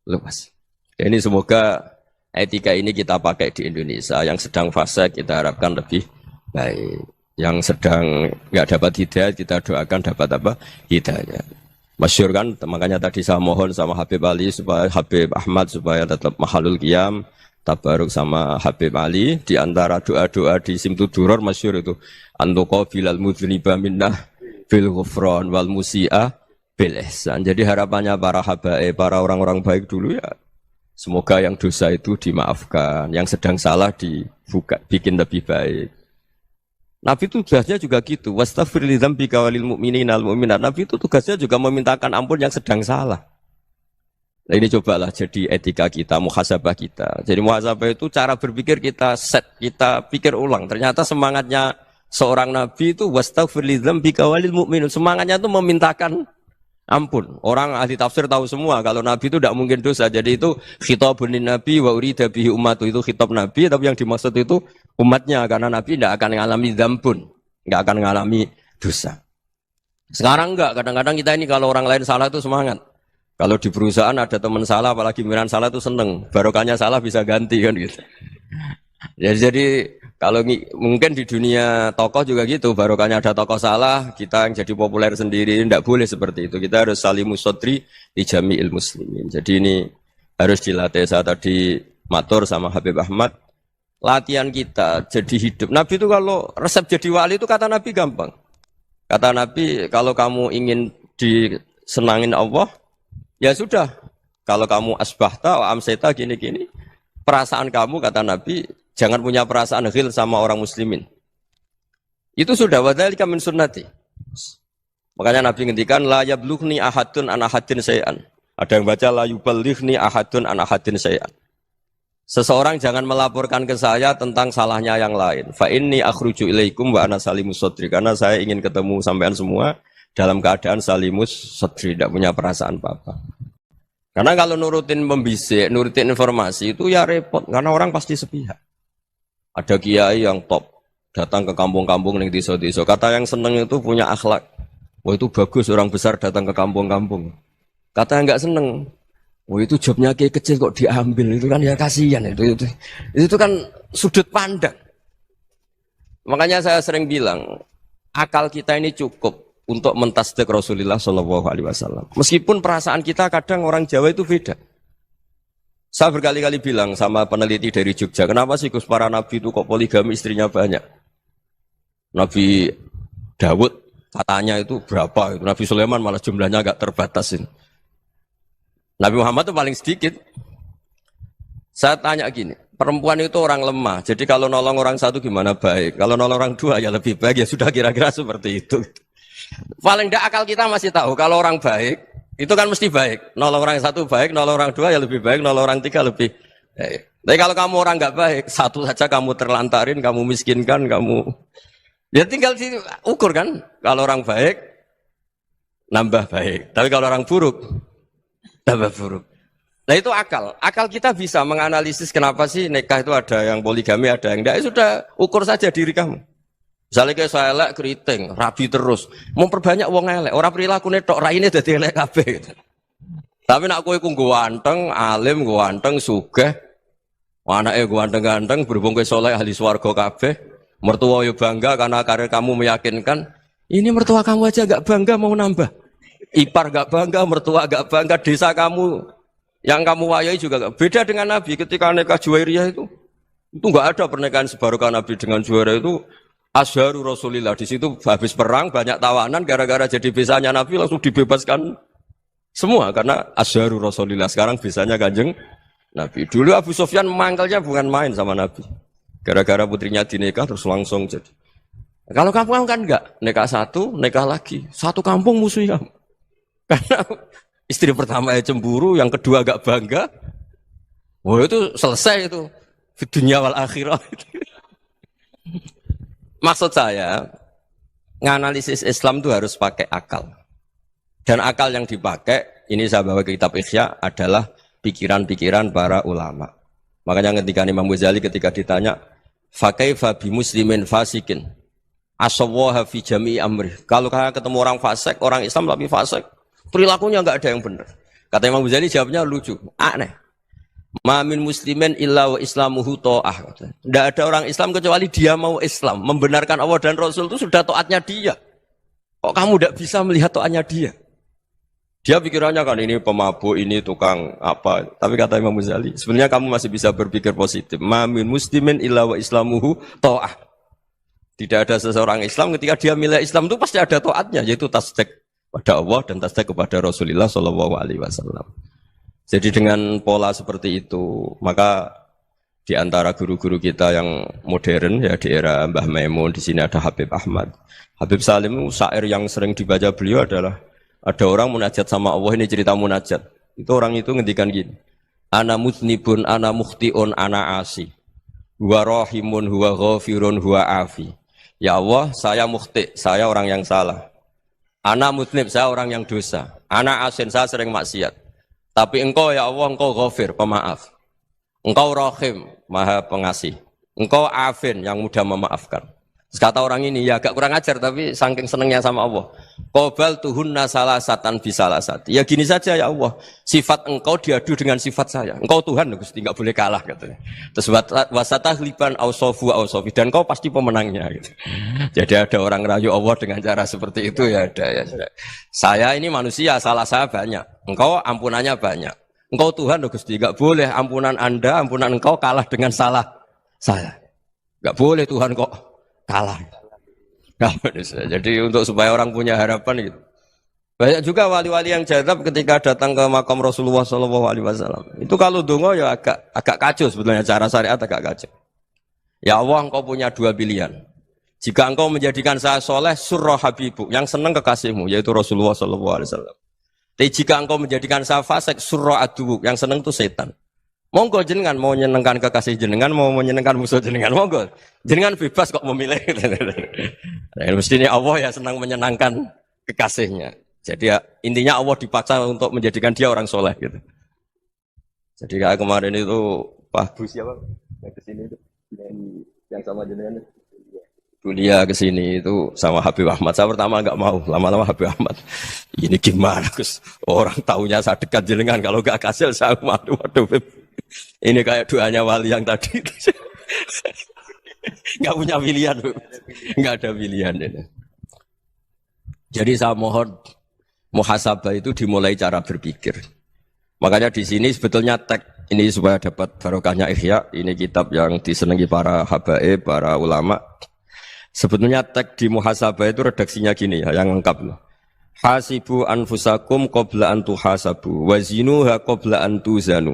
luas. Ini semoga etika ini kita pakai di Indonesia. Yang sedang fase kita harapkan lebih baik. Yang sedang nggak dapat hidayah kita doakan dapat apa? Hidayah. Masyhur kan, makanya tadi saya mohon sama Habib Ali supaya Habib Ahmad supaya tetap mahalul qiyam, tabaruk sama Habib Ali. Di antara doa-doa di Simtud Duror masyhur itu antuqa bilal mudhniba minnah bil ghufran wal musi'ah bil ihsan. Jadi harapannya para habaib, para orang-orang baik dulu ya, semoga yang dosa itu dimaafkan, yang sedang salah dibuka, bikin lebih baik. Nabi itu tugasnya juga gitu. Wastaghfir li dzambika walil mu'minina wal mu'minat. Nabi itu tugasnya juga memintakan ampun yang sedang salah. Nah ini cobalah jadi etika kita, muhasabah kita. Jadi muhasabah itu cara berpikir kita set, kita pikir ulang. Ternyata semangatnya seorang nabi itu wastaghfir li dzambika walil mu'minun. Semangatnya itu memintakan ampun. Orang ahli tafsir tahu semua kalau Nabi itu tidak mungkin dosa. Jadi itu khitabun Nabi wa urida bihi ummatu, itu khitab Nabi, tapi yang dimaksud itu umatnya, karena Nabi tidak akan mengalami dzambun, tidak akan mengalami dosa. Sekarang enggak, kadang-kadang kita ini kalau orang lain salah itu semangat. Kalau di perusahaan ada teman salah, apalagi pimpinan salah itu seneng. Barokahnya salah bisa ganti kan gitu. Jadi kalau mungkin di dunia tokoh juga gitu, barokahnya ada tokoh salah, kita yang jadi populer sendiri, tidak boleh seperti itu. Kita harus salimus sodri di jami'il muslimin. Jadi ini harus dilatih. Saya tadi matur sama Habib Ahmad, latihan kita jadi hidup. Nabi itu kalau resep jadi wali itu kata Nabi gampang. Kata Nabi, kalau kamu ingin disenangin Allah, ya sudah. Kalau kamu asbahta, amseta, gini-gini, perasaan kamu, kata Nabi, jangan punya perasaan ghil sama orang muslimin. Itu sudah wadzalika min sunnati. Makanya Nabi ngendikan la yablughni ahadun an ahadin syai'an. Ada yang baca la yuballighni ahadun an ahadin syai'an. Seseorang jangan melaporkan ke saya tentang salahnya yang lain. Fa inni akhruju ilaikum wa ana salimus sadri. Karena saya ingin ketemu sampean semua dalam keadaan salimus sadri, tidak punya perasaan apa-apa. Karena kalau nurutin membisik, nurutin informasi itu ya repot. Karena orang pasti sepihak. Ada kiai yang top, datang ke kampung-kampung ning desa-desa. Kata yang seneng itu punya akhlak. Wah itu bagus orang besar datang ke kampung-kampung. Kata yang enggak seneng, wah itu jobnya kiai kecil kok diambil, itu kan ya kasihan itu kan sudut pandang. Makanya saya sering bilang, akal kita ini cukup untuk mentasdik Rasulullah Shallallahu Alaihi Wasallam. Meskipun perasaan kita kadang orang Jawa itu beda. Saya berkali-kali bilang sama peneliti dari Jogja, kenapa sih Gus para nabi itu kok poligami istrinya banyak? Nabi Dawud katanya itu berapa? Itu Nabi Sulaiman malah jumlahnya agak terbatasin. Nabi Muhammad itu paling sedikit. Saya tanya gini, perempuan itu orang lemah. Jadi kalau nolong orang satu gimana baik? Kalau nolong orang dua ya lebih baik. Ya sudah kira-kira seperti itu. Paling tidak akal kita masih tahu kalau orang baik itu kan mesti baik. Nolong orang satu baik, nolong orang dua ya lebih baik, nolong orang tiga lebih baik. Tapi kalau kamu orang nggak baik, satu saja kamu terlantarin, kamu miskinkan, kamu ya tinggal diukur kan. Kalau orang baik nambah baik. Tapi kalau orang buruk tambah buruk. Nah itu akal. Akal kita bisa menganalisis kenapa sih nikah itu ada yang poligami, ada yang enggak. Sudah ukur saja diri kamu. Misalnya kayak saya elek keriting, rabi terus. Memperbanyak wong elek. Orang perilaku netok raine dadi elek kabeh gitu. Tapi nak kowe ku ganteng, alim, ganteng, sugih. Anake ganteng-ganteng, berhubung kowe saleh ahli swarga kabeh. Mertua yo bangga karena karir kamu meyakinkan. Ini mertua kamu aja enggak bangga mau nambah. Ipar enggak bangga, mertua enggak bangga, desa kamu yang kamu wayai juga enggak. Beda dengan Nabi ketika nikah Juwairiyah itu enggak ada pernikahan sebarokah Nabi dengan Juwairiyah itu Asharu Rasulillah. Di situ habis perang banyak tawanan gara-gara jadi besanya Nabi langsung dibebaskan semua karena Asharu Rasulillah. Sekarang besanya Kanjeng Nabi. Dulu Abu Sufyan mangkalnya bukan main sama Nabi. Gara-gara putrinya dinikah terus langsung jadi. Kalau kamu kan enggak, nikah satu, nikah lagi. Satu kampung musuh kamu. Karena istri pertama ya cemburu, yang kedua agak bangga. Wah itu selesai itu. Di dunia wal akhirah. Maksud saya, nganalisis Islam itu harus pakai akal. Dan akal yang dipakai, ini saya bawa ke kitab Ihya, adalah pikiran-pikiran para ulama. Makanya ketika Imam Ghazali ketika ditanya, fakaifa bi muslimin fasikin asawwaha fi jami'i amri. Kalau kalian ketemu orang fasik, orang Islam tapi fasik, perilakunya enggak ada yang benar. Kata Imam Ghazali jawabnya lucu, aneh. Ma min muslimin illa wa islamuhu ta'ah. Tidak ada orang Islam kecuali dia mau Islam, membenarkan Allah dan Rasul itu sudah taatnya dia. Kok kamu tidak bisa melihat taatnya dia? Dia pikirannya kan ini pemabuk, ini tukang apa. Tapi kata Imam Ghazali, sebenarnya kamu masih bisa berpikir positif. Ma min muslimin illa wa islamuhu ta'ah. Tidak ada seseorang Islam ketika dia milih Islam itu pasti ada taatnya, yaitu tasdik pada Allah dan tasdik kepada Rasulullah Shallallahu Alaihi Wasallam. Jadi dengan pola seperti itu, maka di antara guru-guru kita yang modern ya di era Mbah Maimun, di sini ada Habib Ahmad. Habib Salim syair yang sering dibaca beliau adalah ada orang munajat sama Allah, ini cerita munajat. Itu orang itu ngendikan gini. Ana mutnibun, ana mukhtiun, ana asi. Huwa rahimun, huwa ghafirun, huwa afi. Ya Allah, saya mukhti, saya orang yang salah. Ana mutnib, saya orang yang dosa. Ana asin, saya sering maksiat. Tapi engkau ya Allah, engkau ghafir, pemaaf. Engkau rahim, maha pengasih. Engkau afin, yang mudah memaafkan. Kata orang ini, ya agak kurang ajar, tapi saking senengnya sama Allah. Qobal tuhunna salasatan bisalasat. Ya gini saja ya Allah, sifat engkau diadu dengan sifat saya. Engkau Tuhan, Gusti, enggak boleh kalah katanya. Terus wasatahliban ausofu ausofi, dan engkau pasti pemenangnya gitu. Jadi ada orang rayu Allah dengan cara seperti itu ya ada ya. Saya ini manusia, salah saya banyak. Engkau ampunannya banyak. Engkau Tuhan, Gusti, enggak boleh ampunan Anda, ampunan engkau kalah dengan salah saya. Enggak boleh Tuhan kok kalah. Jadi untuk supaya orang punya harapan gitu. Banyak juga wali-wali yang jadab ketika datang ke makam Rasulullah SAW. Itu kalau dongo ya agak kacau sebetulnya, cara syariat agak kacau. Ya Allah, engkau punya dua pilihan. Jika engkau menjadikan saya soleh, surah habibu, yang senang kekasihmu, yaitu Rasulullah SAW. Tapi jika engkau menjadikan saya fasik, surah adubu, yang senang itu setan. Monggo jenengan mau menyenangkan kekasih jenengan, mau menyenangkan musuh jenengan, monggo. Jenengan bebas kok memilih. Nah, mestinya Allah ya senang menyenangkan kekasihnya. Jadi ya, intinya Allah dipaksa untuk menjadikan dia orang soleh gitu. Jadi kayak kemarin itu Pak Bu siapa? Yang kesini itu yang sama jenengan. Kuliah ke sini itu sama Habib Ahmad. Saya pertama enggak mau, lama-lama Habib Ahmad. Ini gimana, Gus? Orang taunya saya dekat jenengan, kalau enggak kasih saya waduh. Ini kayak doanya wali yang tadi. Enggak punya pilihan, enggak ada pilihan ini. Jadi saya mohon muhasabah itu dimulai cara berpikir. Makanya di sini sebetulnya tag ini supaya dapat barokahnya Ihya. Ini kitab yang disenangi para habaib, para ulama. Sebetulnya teks di muhasabah itu redaksinya gini ya, yang lengkap loh. Hasibu anfusakum qabla an tuhasabu wa zinuha qabla an tuzanu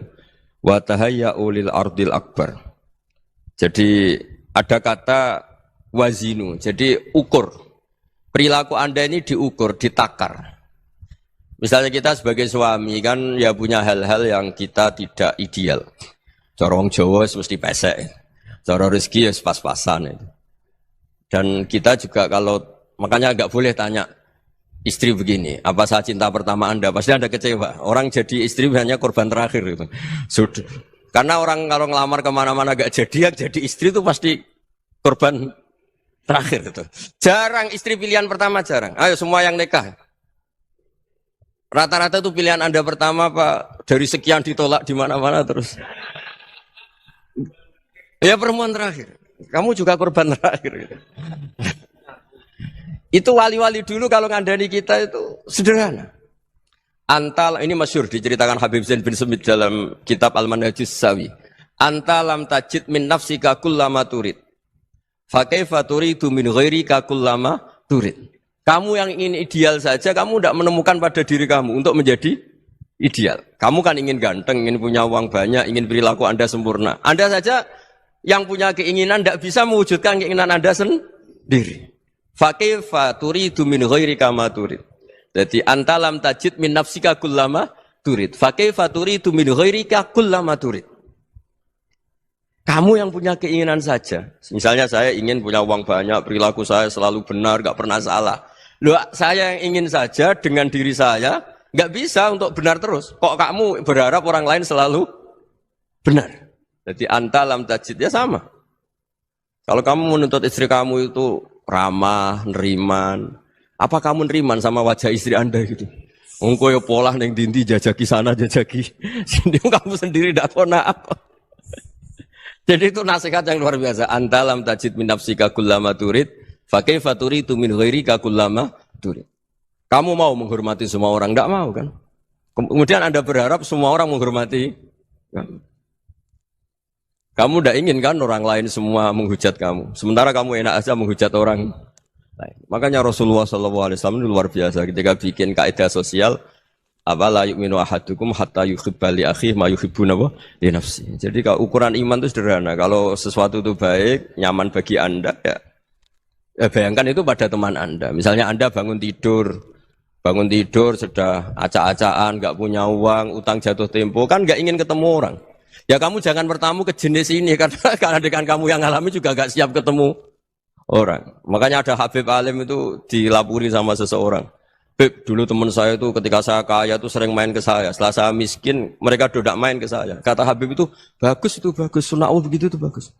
wa tahayya'u lil ardil akbar. Jadi ada kata wazinu, jadi ukur. Perilaku Anda ini diukur, ditakar. Misalnya kita sebagai suami kan ya punya hal-hal yang kita tidak ideal. Cara wong Jawa mesti pesek. Cara rezeki ya pas-pasan itu. Dan kita juga kalau, makanya nggak boleh tanya istri begini, apa saya cinta pertama Anda? Pasti Anda kecewa. Orang jadi istri hanya korban terakhir gitu. Sudah. Karena orang kalau ngelamar kemana-mana nggak jadi, yang jadi istri itu pasti korban terakhir gitu. Jarang istri pilihan pertama, jarang. Ayo semua yang nikah. Rata-rata itu pilihan Anda pertama Pak, dari sekian ditolak di mana-mana terus. Ya perempuan terakhir. Kamu juga korban terakhir. Gitu. Itu wali-wali dulu kalau ngandani kita itu sederhana. Antal, ini masyhur diceritakan Habib Zain bin Semit dalam kitab Al-Manhajus Sawi. Anta lam tajid min nafsika kullama turid. Fa kaifa turidu min ghairika kullama turid. Kamu yang ingin ideal saja, kamu tidak menemukan pada diri kamu untuk menjadi ideal. Kamu kan ingin ganteng, ingin punya uang banyak, ingin perilaku Anda sempurna. Anda saja yang punya keinginan tidak bisa mewujudkan keinginan Anda sendiri. Fa kaifa turidu min ghairika ma turid. Jadi anta lam tajid min nafsika kullama turid. Fa kaifa turidu min ghairika kullama turid. Kamu yang punya keinginan saja. Misalnya saya ingin punya uang banyak, perilaku saya selalu benar, enggak pernah salah. Loh, saya yang ingin saja dengan diri saya enggak bisa untuk benar terus. Kok kamu berharap orang lain selalu benar? Jadi anta lam tajid ya sama. Kalau kamu menuntut istri kamu itu ramah, neriman, apa kamu neriman sama wajah istri Anda gitu? Engko ya pola neng dindi jajaki sana jajaki sini kamu sendiri ndak kona apa. Jadi itu nasihat yang luar biasa. Anta lam tajid min nafsika kullama turid, fa kaifa turidu min ghairika kullama turid. Kamu mau menghormati semua orang, ndak mau kan? Kemudian Anda berharap semua orang menghormati kamu. Kamu tidak ingin kan orang lain semua menghujat kamu. Sementara kamu enak aja menghujat orang lain. Makanya Rasulullah SAW itu luar biasa ketika bikin kaidah sosial. Apa la yu'minu ahadukum hatta yuhibba li akhihi ma yuhibbu li nafsi. Jadi kalau ukuran iman itu sederhana. Kalau sesuatu itu baik, nyaman bagi Anda ya bayangkan itu pada teman Anda. Misalnya Anda bangun tidur sudah acak-acakan, nggak punya uang, utang jatuh tempo, kan nggak ingin ketemu orang. Ya kamu jangan bertamu ke jenis ini karena dengan kamu yang alami juga gak siap ketemu orang. Makanya ada Habib Alim itu dilapuri sama seseorang. Beb, dulu teman saya itu ketika saya kaya itu sering main ke saya. Setelah saya miskin, mereka tidak main ke saya. Kata Habib itu bagus, sunnah Allah begitu itu bagus.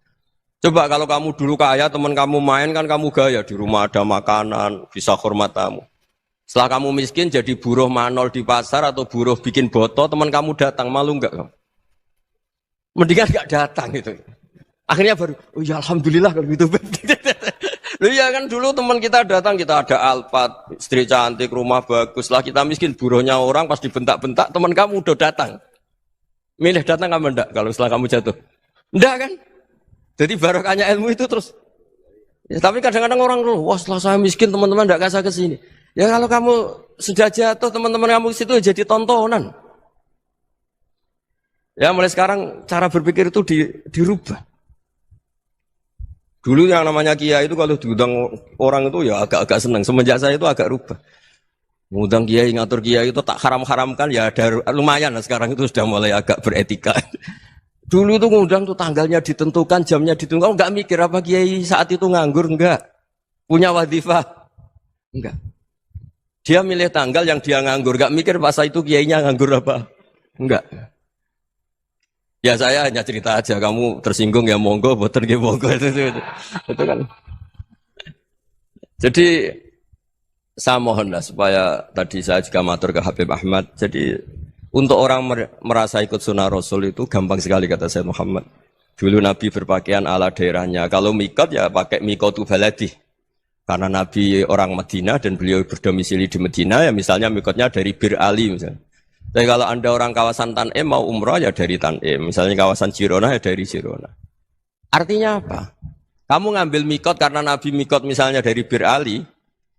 Coba kalau kamu dulu kaya, teman kamu main kan kamu gaya. Di rumah ada makanan, bisa hormat tamu. Setelah kamu miskin jadi buruh manol di pasar atau buruh bikin boto, teman kamu datang, malu enggak kamu? Mendingan gak datang gitu. Akhirnya baru, oh ya alhamdulillah kalau gitu. Loh ya kan dulu teman kita datang, kita ada Alphard, istri cantik, rumah bagus. Lah kita miskin, buruhnya orang pas dibentak-bentak, teman kamu udah datang. Milih datang kamu enggak kalau setelah kamu jatuh? Enggak kan? Jadi barokahnya ilmu itu terus. Ya, tapi kadang-kadang orang wah setelah saya miskin teman-teman enggak kasih ke sini. Ya kalau kamu sudah jatuh, teman-teman kamu situ jadi tontonan. Ya mulai sekarang cara berpikir itu dirubah. Dulu yang namanya kiai itu kalau diundang orang itu ya agak-agak senang. Semenjak saya itu agak rubah. Ngundang kiai, ngatur kiai itu tak haram-haramkan ya ada lumayan lah sekarang itu sudah mulai agak beretika. Dulu itu ngundang tuh tanggalnya ditentukan, jamnya ditentukan, enggak mikir apa kiai saat itu nganggur enggak. Punya wadifah enggak. Dia milih tanggal yang dia nganggur, enggak mikir pas itu kiainya nganggur apa. Enggak. Ya saya hanya cerita aja, kamu tersinggung ya monggo, boten nggih monggo itu kan. Jadi saya mohonlah supaya tadi saya juga matur ke Habib Ahmad. Jadi untuk orang merasa ikut sunnah Rasul itu gampang sekali kata Sayyid Muhammad. Dulu Nabi berpakaian ala daerahnya. Kalau mikot ya pakai mikotu baladi. Karena Nabi orang Madinah dan beliau berdomisili di Madinah ya misalnya mikotnya dari Bir Ali misalnya. Tapi kalau Anda orang kawasan Tanim mau umrah ya dari Tanim. Misalnya kawasan Jirona ya dari Jirona. Artinya apa? Kamu ngambil mikot karena Nabi mikot misalnya dari Bir Ali.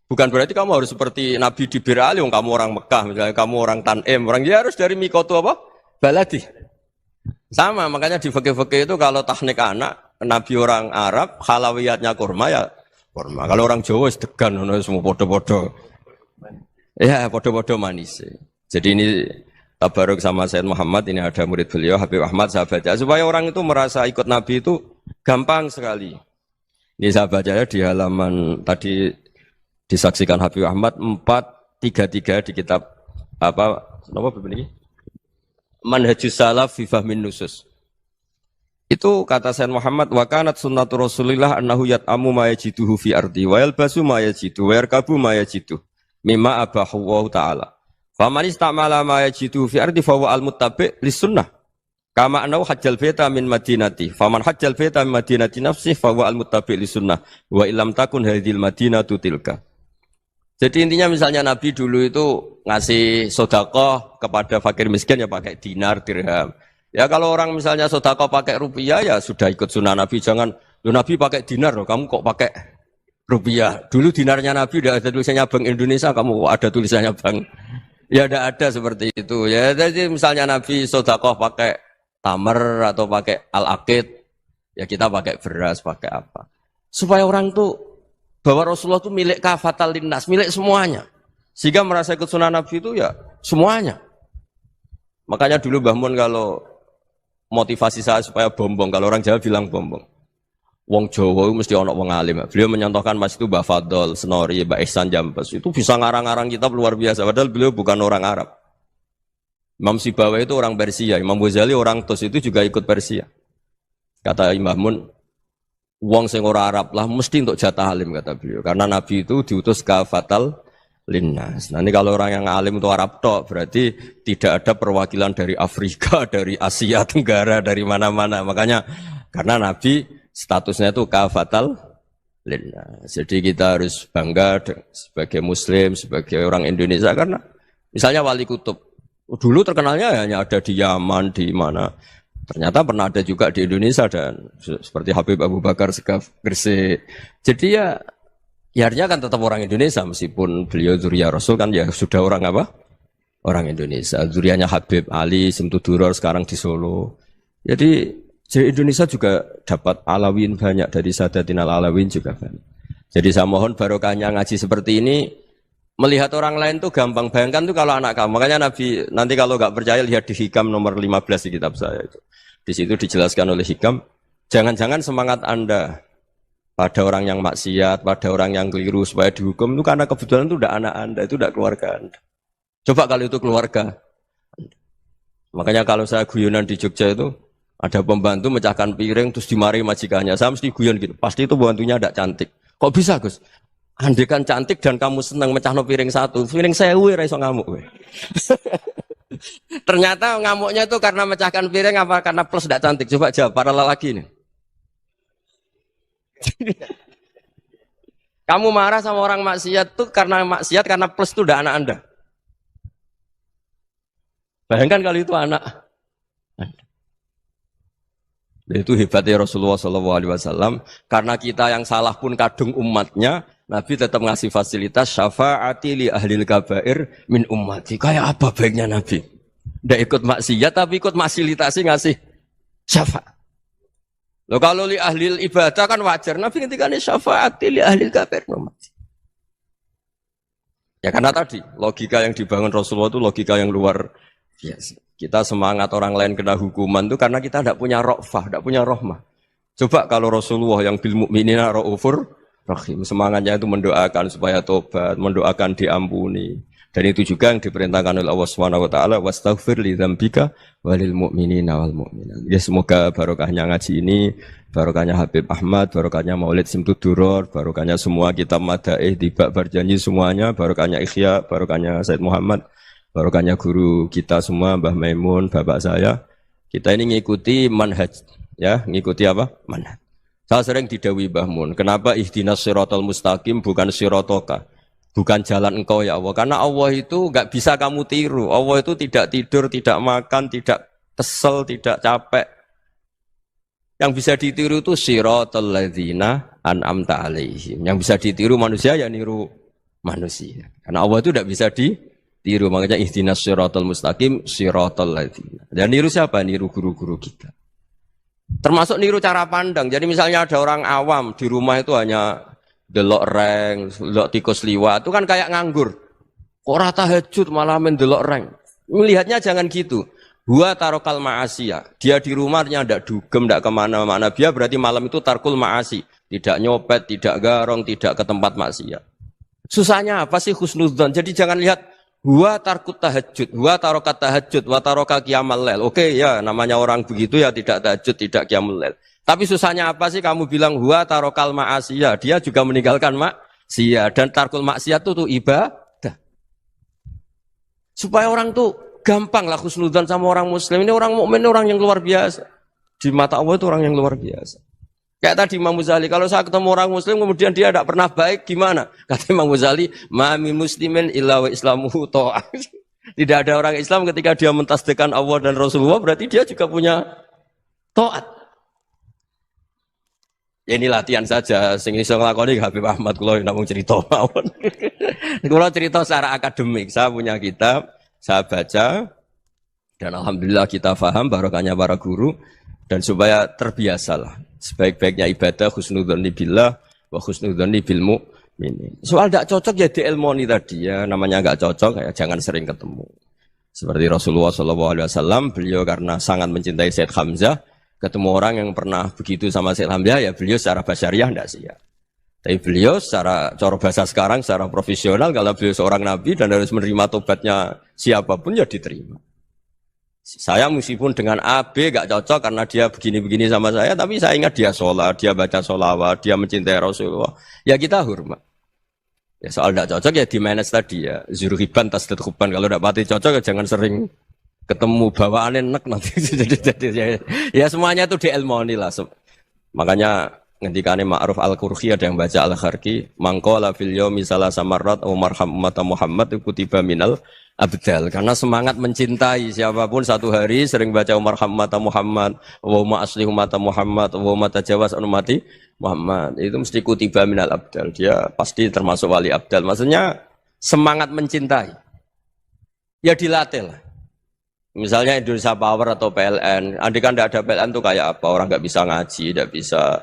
Bukan berarti kamu harus seperti Nabi di Bir Ali, kamu orang Mekah, misalnya kamu orang Tanim, orang dia harus dari mikotu apa? Baladi. Sama, makanya di fikih-fikih itu kalau tahnik anak, Nabi orang Arab, halawiyatnya kurma ya kurma. Kalau orang Jawa sedegan, semua podo-podo. Ya, podo-podo manis. Jadi ini tabaruk sama Sayyid Muhammad, ini ada murid beliau, Habib Ahmad, saya baca. Supaya orang itu merasa ikut Nabi itu gampang sekali. Ini saya baca ya di halaman tadi, disaksikan Habib Ahmad 433 di kitab apa begini Manhajus Salaf fi Fahmin Nusus. Itu kata Sayyid Muhammad wa kanat sunnatu Rasulillah annahu yat'amu ma yajiduhu fi ardi wa yalbasu ma yajidu wa yarkabu ma yajidu mimma abahu wa ta'ala. Faman istamala ma yajiduhu fi ardi fa huwa al-muttabi' lis sunnah. Kama annahu hajjal baita min madinati. Faman hajjal baita min madinati nafsi fa huwa al-muttabi' lis sunnah wa illam takun hadhil madinatu tilka. Jadi intinya misalnya Nabi dulu itu ngasih sodakoh kepada fakir miskin ya pakai dinar, dirham. Ya kalau orang misalnya sodakoh pakai rupiah ya sudah ikut sunnah Nabi. Jangan, Nabi pakai dinar loh, kamu kok pakai rupiah. Dulu dinarnya Nabi udah ada tulisannya Bank Indonesia, kamu ada tulisannya Bank. Ya tidak ada seperti itu. Ya jadi misalnya Nabi sodakoh pakai tamar atau pakai al-aqid, ya kita pakai beras, pakai apa. Supaya orang tuh bahwa Rasulullah itu milik kafatal linnas, milik semuanya. Sehingga merasa ikut sunnah Nabi itu ya semuanya. Makanya dulu Mbah Mun kalau motivasi saya supaya bombong, kalau orang Jawa bilang bombong. Wong Jawa itu mesti ono wong alim. Beliau menyontohkan mas itu Mbah Fadol, Senori, Mbah Ihsan Jambes. Itu bisa ngarang-ngarang kitab luar biasa. Padahal beliau bukan orang Arab. Imam Sibawai itu orang Persia. Imam Ghazali orang Tus itu juga ikut Persia. Kata Imam Mun, wong sing ora Arab lah mesti untuk jatah alim kata beliau. Karena Nabi itu diutus kafatal linnas. Nah ini kalau orang yang alim itu Arab tok berarti tidak ada perwakilan dari Afrika, dari Asia Tenggara, dari mana-mana. Makanya karena Nabi statusnya itu kafatal linnas. Jadi kita harus bangga sebagai Muslim, sebagai orang Indonesia karena misalnya Wali Kutub dulu terkenalnya hanya ada di Yaman, di mana. Ternyata pernah ada juga di Indonesia dan seperti Habib Abu Bakar Segaf Gresik. Jadi ya artinya kan tetap orang Indonesia meskipun beliau zuriyah Rasul kan ya sudah orang apa? Orang Indonesia. Zuriyahnya Habib Ali Simtuduror sekarang di Solo. Jadi Indonesia juga dapat alawin banyak dari Sadatin al-Alawin juga banyak. Jadi saya mohon barokahnya ngaji seperti ini melihat orang lain tuh gampang. Bayangkan tuh kalau anak kamu. Makanya Nabi nanti kalau nggak percaya lihat di Hikam nomor 15 di kitab saya itu. Di situ dijelaskan oleh Hikam, jangan-jangan semangat Anda pada orang yang maksiat, pada orang yang keliru supaya dihukum itu karena kebetulan itu udah anak Anda, itu udah keluarga Anda. Coba kalau itu keluarga. Makanya kalau saya guyonan di Jogja itu ada pembantu mecahkan piring terus dimarahi majikannya. Saya mesti guyon gitu. Pasti itu pembantunya tidak cantik. Kok bisa, Gus? Andai kan cantik dan kamu senang mecahno piring satu, piring 1000 ora iso ngamuk kowe. Ternyata ngamuknya itu karena mecahkan piring apa karena plus tidak cantik? Coba jawab para lelaki ini. Kamu marah sama orang maksiat tuh karena maksiat karena plus itu udah anak Anda. Bayangkan kalau itu anak Anda. Itu hebatnya Rasulullah SAW. Karena kita yang salah pun kadung umatnya, Nabi tetap ngasih fasilitas syafaati li ahlil kabair min ummati. Kayak apa baiknya Nabi? Tidak ikut maksiat tapi ikut fasilitasi ngasih syafaat. Loh kalau li ahli ibadah kan wajar. Nabi ketika ini syafaat li ahli kafir. Ya karena tadi logika yang dibangun Rasulullah itu logika yang luar biasa. Kita semangat orang lain kena hukuman itu karena kita tidak punya ra'fah, tidak punya rahmah. Coba kalau Rasulullah yang bil mukminina raufur rahim, semangatnya itu mendoakan supaya tobat, mendoakan diampuni. Dan itu juga yang diperintahkan oleh Allah Subhanahu wa taala, wastaghfir li dzambika walil mu'minina wal mu'minat. Ya semoga barokahnya ngaji ini, barokahnya Habib Ahmad, barokahnya Maulid Simtuduror, barokahnya semua kitab madaih tiba berjanji semuanya, barokahnya Ikhya, barokahnya Said Muhammad, barokahnya guru kita semua Mbah Maimun, bapak saya. Kita ini ngikuti manhaj, ya, ngikuti apa? Manhaj. Saya sering didhawuhi Mbah Mun, kenapa ihdinas siratal mustaqim bukan siratoka? Bukan jalan engkau ya Allah, karena Allah itu enggak bisa kamu tiru. Allah itu tidak tidur, tidak makan, tidak kesel, tidak capek. Yang bisa ditiru itu siratal ladzina an'amta alaihim. Yang bisa ditiru manusia ya niru manusia. Karena Allah itu tidak bisa ditiru. Makanya ihdinas siratal mustaqim siratal ladzina. Dan niru siapa? Niru guru-guru kita. Termasuk niru cara pandang. Jadi misalnya ada orang awam di rumah itu hanya delok reng, delok tikus liwat, itu kan kayak nganggur. Ora tahajud malah mendelok reng. Melihatnya jangan gitu. Huwa tarokal ma'asiyah. Dia di rumahnya ndak dugem, ndak kemana-mana. Dia berarti malam itu tarkul ma'asi. Tidak nyopet, tidak garong, tidak ke tempat maksiat. Susahnya apa sih husnudzon? Jadi jangan lihat huwa tarkut tahajud, huwa tarokat tahajud, wa taroka qiyamal lail. Oke ya, namanya orang begitu ya tidak tahajud, tidak qiyamul lail. Tapi susahnya apa sih kamu bilang huwa tarokal ma'asiyah, dia juga meninggalkan maksiyah, dan tarkul maksiyah itu tuh ibadah. Supaya orang tuh gampang lah husnudzan sama orang muslim. Ini orang mukmin, orang yang luar biasa. Di mata Allah itu orang yang luar biasa. Kayak tadi Imam Ghazali, kalau saya ketemu orang muslim kemudian dia tidak pernah baik, gimana? Kata Imam Ghazali, ma min muslimin illa wa islamuhu ta'ah. Tidak ada orang Islam ketika dia mentasdihkan Allah dan Rasulullah, berarti dia juga punya taat. Ya ini latihan saja, sing iso nglakoni Habib Ahmad kula namung cerita mawon. Kula cerita secara akademik, saya punya kitab, saya baca dan alhamdulillah kita paham barokahnya para guru dan supaya terbiasalah. Sebaik-baiknya ibadah husnudzon billah wa husnudzon bil mu'minin. Soal tidak cocok ya diilmoni tadi ya, namanya enggak cocok ya jangan sering ketemu. Seperti Rasulullah SAW, beliau karena sangat mencintai Said Hamzah, ketemu orang yang pernah begitu sama Said Hamzah, ya beliau secara basyariah tidak siap. Tapi beliau secara cara bahasa sekarang, secara profesional, kalau beliau seorang nabi dan harus menerima tobatnya siapapun, ya diterima. Saya meskipun dengan A, B gak cocok karena dia begini-begini sama saya, tapi saya ingat dia sholat, dia baca sholawat, dia mencintai Rasulullah. Ya kita hormat. Ya soal tidak cocok ya di manage tadi ya. Zurhiban tasdid khuban. Kalau tidak pati cocok ya jangan sering ketemu bawaannya enak nanti. Ya semuanya itu diilmoni lah. Makanya ngendikane Ma'ruf Al-Qurhi ada yang baca Al-Kharki, mangqala fil yaumi salasa marrat aw marham umat Muhammad kutiba minal abdal. Karena semangat mencintai siapapun satu hari sering baca marham umat Muhammad, wa ma asli umat Muhammad, wa ma tajawaz an umati Muhammad. Itu mesti kutiba minal abdal. Dia pasti termasuk wali abdal. Maksudnya semangat mencintai. Ya dilatih lah. Misalnya Indonesia Power atau PLN, andai kan tidak ada PLN itu kayak apa? Orang nggak bisa ngaji, tidak bisa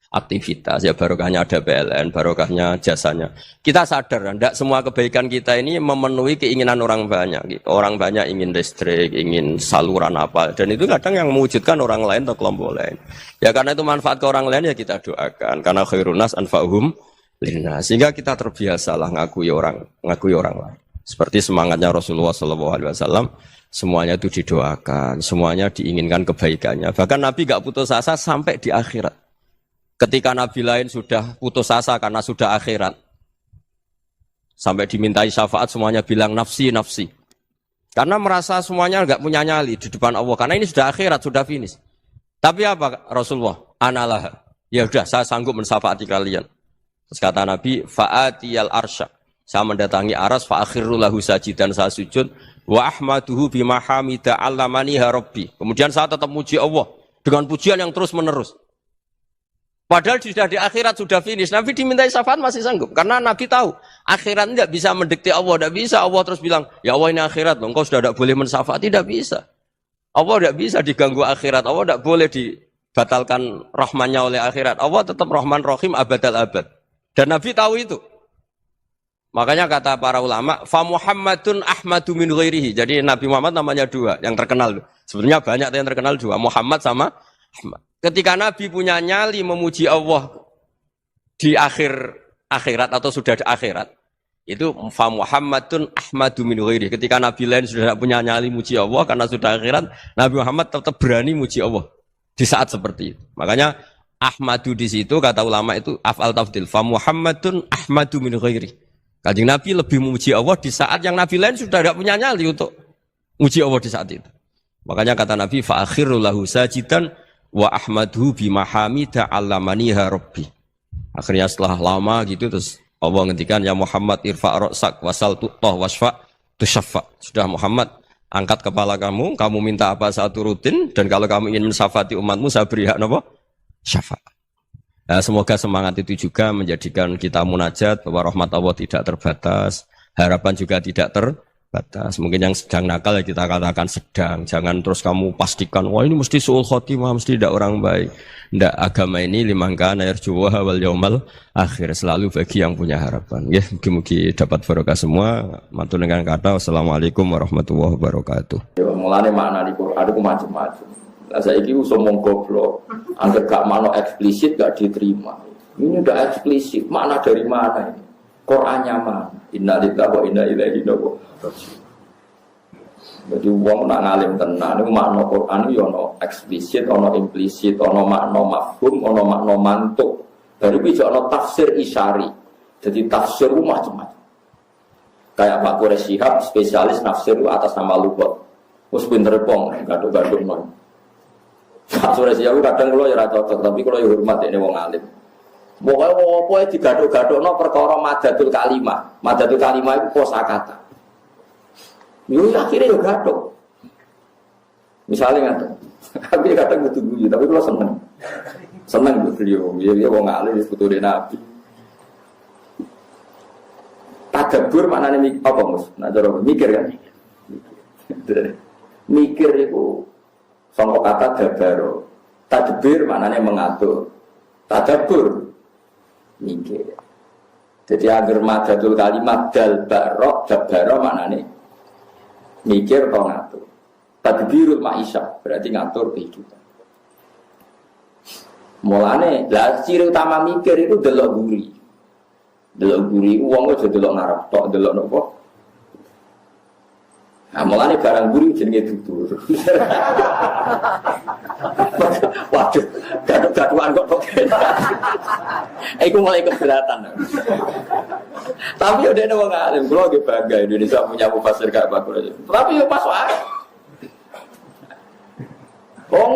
aktivitas, ya barokahnya ada PLN, barokahnya jasanya. Kita sadar, tidak semua kebaikan kita ini memenuhi keinginan orang banyak. Gitu. Orang banyak ingin listrik, ingin saluran apa, dan itu kadang yang mewujudkan orang lain atau kelompok lain. Ya karena itu manfaat ke orang lain ya kita doakan. Karena khairun nas anfa'uhum linnas. Sehingga kita terbiasalah ngakui orang lain. Seperti semangatnya Rasulullah SAW. Semuanya itu didoakan, semuanya diinginkan kebaikannya. Bahkan Nabi gak putus asa sampai di akhirat. Ketika Nabi lain sudah putus asa karena sudah akhirat, sampai dimintai syafaat semuanya bilang nafsi, nafsi. Karena merasa semuanya gak punya nyali di depan Allah. Karena ini sudah akhirat, sudah finish. Tapi apa Rasulullah? Analah. Ya udah, saya sanggup mensyafaati kalian. Terus kata Nabi, fa'atiyal arsya. Saya mendatangi aras, fa'akhiru lahu sajidan, saya sujud. Wa ahmaduhu bima hamida 'allamani rabbi. Kemudian saya tetap muji Allah dengan pujian yang terus menerus. Padahal sudah di akhirat sudah finish. Nabi dimintai syafaat masih sanggup karena Nabi tahu akhirat tidak bisa mendikte Allah, tidak bisa Allah terus bilang, "Ya Allah ini akhirat loh, engkau sudah tidak boleh mensyafaat." Tidak bisa. Allah tidak bisa diganggu akhirat, Allah tidak boleh dibatalkan rahmannya oleh akhirat. Allah tetap Rahman Rahim abadal abad. Dan Nabi tahu itu. Makanya kata para ulama, fa Muhammadun Ahmadu min ghairihi. Jadi Nabi Muhammad namanya dua yang terkenal. Sebenarnya banyak yang terkenal dua, Muhammad sama Ahmad. Ketika Nabi punya nyali memuji Allah di akhirat atau sudah di akhirat, itu fa Muhammadun Ahmadu min ghairihi. Ketika Nabi lain sudah tidak punya nyali muji Allah karena sudah akhirat, Nabi Muhammad tetap berani muji Allah di saat seperti itu. Makanya Ahmadu di situ kata ulama itu af'al tafdil. Fa Muhammadun Ahmadu min ghairihi. Kanjeng Nabi lebih memuji Allah di saat yang Nabi lain sudah tidak punya nyali untuk muji Allah di saat itu. Makanya kata Nabi fa akhirul lahu sajidan wa ahmadhu bi mahamida 'allamaniha rabbi. Akhirnya setelah lama gitu terus Allah ngendikan ya Muhammad irfa' ra'sak wasal tu'tah wasfa' tusyaffa. Sudah Muhammad angkat kepala kamu minta apa saat turutin dan kalau kamu ingin mensafati umatmu saya beri hak napa? Syafaat. Nah, semoga semangat itu juga menjadikan kita munajat bahwa rahmat Allah tidak terbatas, harapan juga tidak terbatas. Mungkin yang sedang nakal ya kita katakan sedang. Jangan terus kamu pastikan, wah ini mesti su'ul khotimah, mesti tidak orang baik. Tidak, agama ini liman kana yarjuwa wal yaumal akhir, selalu bagi yang punya harapan. Ya, mugi-mugi dapat barokah semua. Matur dengan kata wassalamualaikum warahmatullahi wabarakatuh. Ya, mulane makna di Quran itu macam-macam. Lah saiki usum goblok, anggap gak makna eksplisit gak diterima. Ini udah eksplisit, makna dari mana ini? Qur'annya mana? Inna lillahi wa inna ilaihi raji'un. Jadi wong nak ngalim tenan niku makna Qur'an yo ono eksplisit, ono implisit, ono makna mafhum, ono makna mantuk. Baru bisa ono tafsir isyari. Jadi tafsir itu macam-macam. Kayak Pak Quraisy Shihab spesialis nafsir atas nama lughat. Wis pinter pong gaduk-gaduk non. Pak Quraisy Shihab kadang kula ya ora cocok, tapi kula ya hormat ini wong alim. Pokoke apa digaduk-gadukno perkara madatul kalimah. Madatul kalimah itu kosakata. Yo akhirnya yo gaduk. Misalnya ngaten. Tapi kadang butuh guyu, tapi kula seneng. Seneng beliau. Dia wong alim disebut Nabi. Tadabbur maknane apa Mus? Nah cara mikir kan. Mikir itu sangka kata dabaro. Tadbir maknane mengatur. Tadabbur mikir. Jadi agar madatul kalimat dal barok dabaro maknane mikir atau ngatur. Tadbirul ma'isyah berarti ngatur kehidupan. Mulane lah ciri utama mikir itu delok guri. Delok guri wong aja delok ngarep tok delok nopo. Nah, mulane barang guri jenenge dudur. Waduh, gaduh-gaduhan kok kok. Iku mulai keberatan. Tapi udah ada wong alim, kula ge bangga Indonesia punya mufasir gak bagus. Tapi yo masuk akal. Wong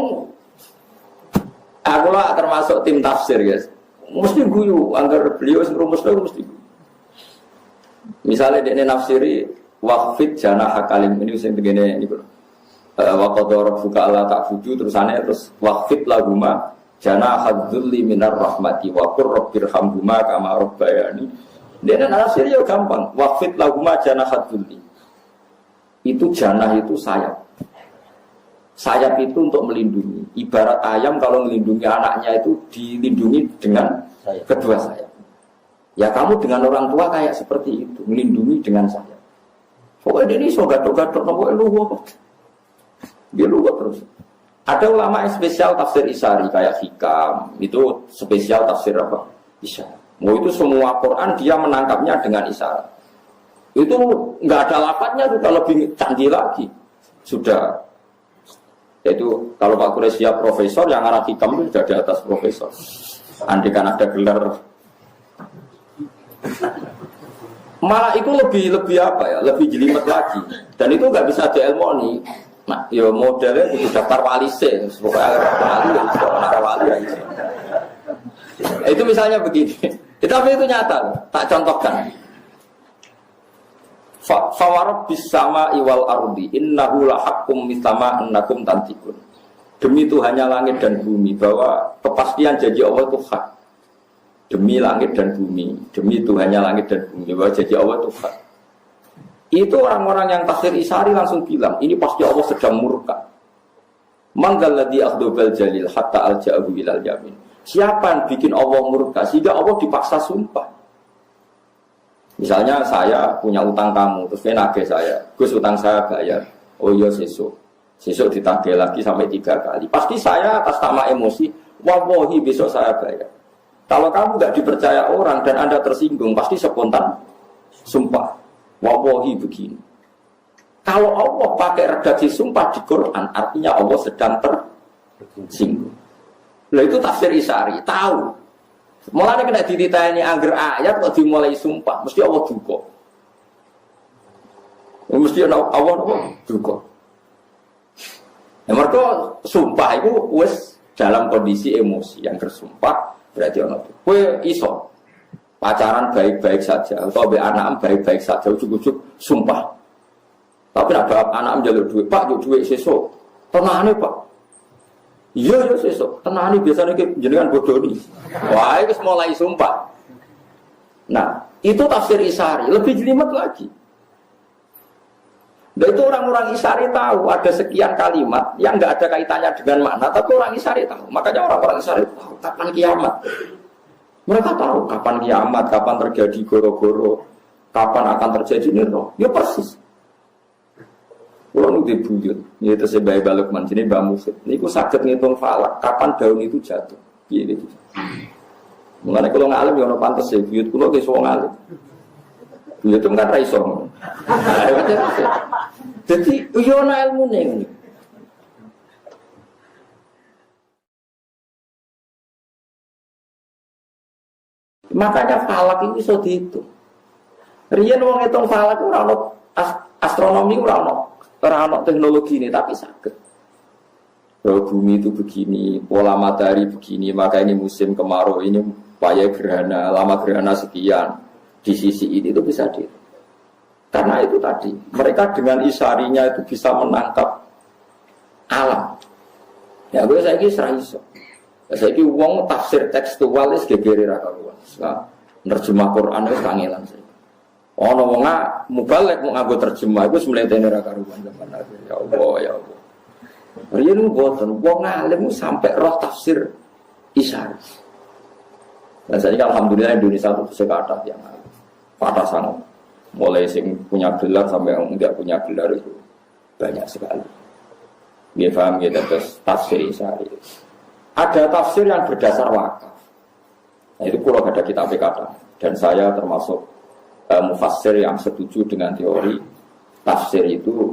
aku lah termasuk tim tafsir, guys. Mesti guyu, anggar beliau serumusnya mesti guyu. Misalnya dia nafsiri waqfid jana hakalim ini sing begini niku. Wa qadara rabbuka alla ta'budu terus waqfid lahuma jana hadzulli minar rahmati wa qur rabbirhamhuma kama rabbayani. Dia nafsiri yo gampang. Waqfid lahuma jana hadzulli. Itu jana itu sayap. Sayap itu untuk melindungi. Ibarat ayam kalau melindungi anaknya itu dilindungi dengan kedua sayap. Ya kamu dengan orang tua kayak seperti itu, melindungi dengan sayap. Pokoknya ini so gatok-gatok, pokoknya luwak. Dia luwak terus. Ada ulama yang spesial tafsir Isyari kayak Hikam, itu spesial tafsir apa? Isyari. Mau itu semua Quran dia menangkapnya dengan isyarat. Itu nggak ada lafadznya juga lebih canggih lagi. Sudah. Yaitu kalau Pak Quraisy profesor yang arah Hikam itu sudah di atas profesor. Andai kan ada gelar. Malah itu lebih apa ya? Lebih jelimet lagi. Dan itu nggak bisa diilmoni. Nah, ya modelnya itu daftar wali sih. Pokoknya wali ya. Itu misalnya begini. Tapi itu nyata. Tak contohkan. Fawarab bisama iwal ardi innahu lahakum mitama annakum tantikun. Demi Tuhannya langit dan bumi bahwa kepastian janji Allah itu hak. Demi langit dan bumi, demi Tuhannya langit dan bumi bahwa janji Allah itu hak. Itu orang-orang yang tafsir Isyari langsung bilang ini pasti Allah sedang murka. Manggal ladzi akhdobal jalil hatta alja'ahu ilal yamin. Siapa yang bikin Allah murka sehingga Allah dipaksa sumpah? Misalnya saya punya utang kamu, terus dia nagih saya, Gus utang saya bayar. Oh iya sesuk ditagih lagi sampai 3 kali. Pasti saya atas nama emosi, wallahi besok saya bayar. Kalau kamu nggak dipercaya orang dan Anda tersinggung, pasti spontan sumpah, wallahi begini. Kalau Allah pakai redaksi sumpah di Quran, artinya Allah sedang tersinggung. Lah itu tafsir Isari, tahu. Mulanya kena dititani angger ayat kok dimulai sumpah, mesti Allah duka. Mesti Allah duka. Mereka sumpah itu wis dalam kondisi emosi yang bersumpah berarti ono. Kowe iso pacaran baik-baik saja atau be anak baik-baik saja ujug-ujug sumpah. Tapi nak bapak anak njaluk duit, Pak, njaluk duit sesuk. Tenane, Pak. Iya sesuk. Tenane biasanya ki jenengan bodoni. Wah, wis mulai sumpah. Nah, itu tafsir Isari, lebih jelimet lagi. Dan itu orang-orang Isari tahu ada sekian kalimat yang enggak ada kaitannya dengan makna, tapi orang Isari tahu. Makanya orang-orang Isari tahu kapan kiamat. Mereka tahu kapan kiamat, kapan terjadi goro-goro, kapan akan terjadi niro. Ya persis. Kalau nu dibuyut, ini tersebut balik mancini bambu. Ini aku sakit ngitung falak, kapan daun itu jatuh. Gitu. Mengenai kalau ngalim yang pantas ya, buyut kulo ke soal ngalim. Buyut itu kan raisong. Jadi uyona ilmu nih. Makanya falak itu so dihitung. Rian wong ngitung falak itu orang astronomi orang teknologi ini, tapi sakit. Bahwa bumi itu begini, pola matahari begini, maka ini musim kemarau, ini upaya gerhana, lama gerhana sekian. Di sisi ini itu bisa karena itu tadi, mereka dengan isarinya itu bisa menangkap alam. Ya gue saya kira iso. Saya kira uang tafsir tekstual itu gegeri rakaruan. Nah, nerjemah Quran itu kangelan saya. Ono wong mubalek mau nganggo terjemah iku semlentene ra karuan zaman akhir. Ya Allah, ya Allah. Riyen mboten wong alim sampai roh tafsir Isari. Dan saya alhamdulillah Indonesia itu sekata yang kata sangat. Mulai sing punya gelar sampai yang enggak punya gelar itu banyak sekali. Dia paham gitu terus tafsir Isari. Ada tafsir yang berdasar wakaf. Nah, itu kalau ada kitab kata dan saya termasuk mufassir yang setuju dengan teori tafsir itu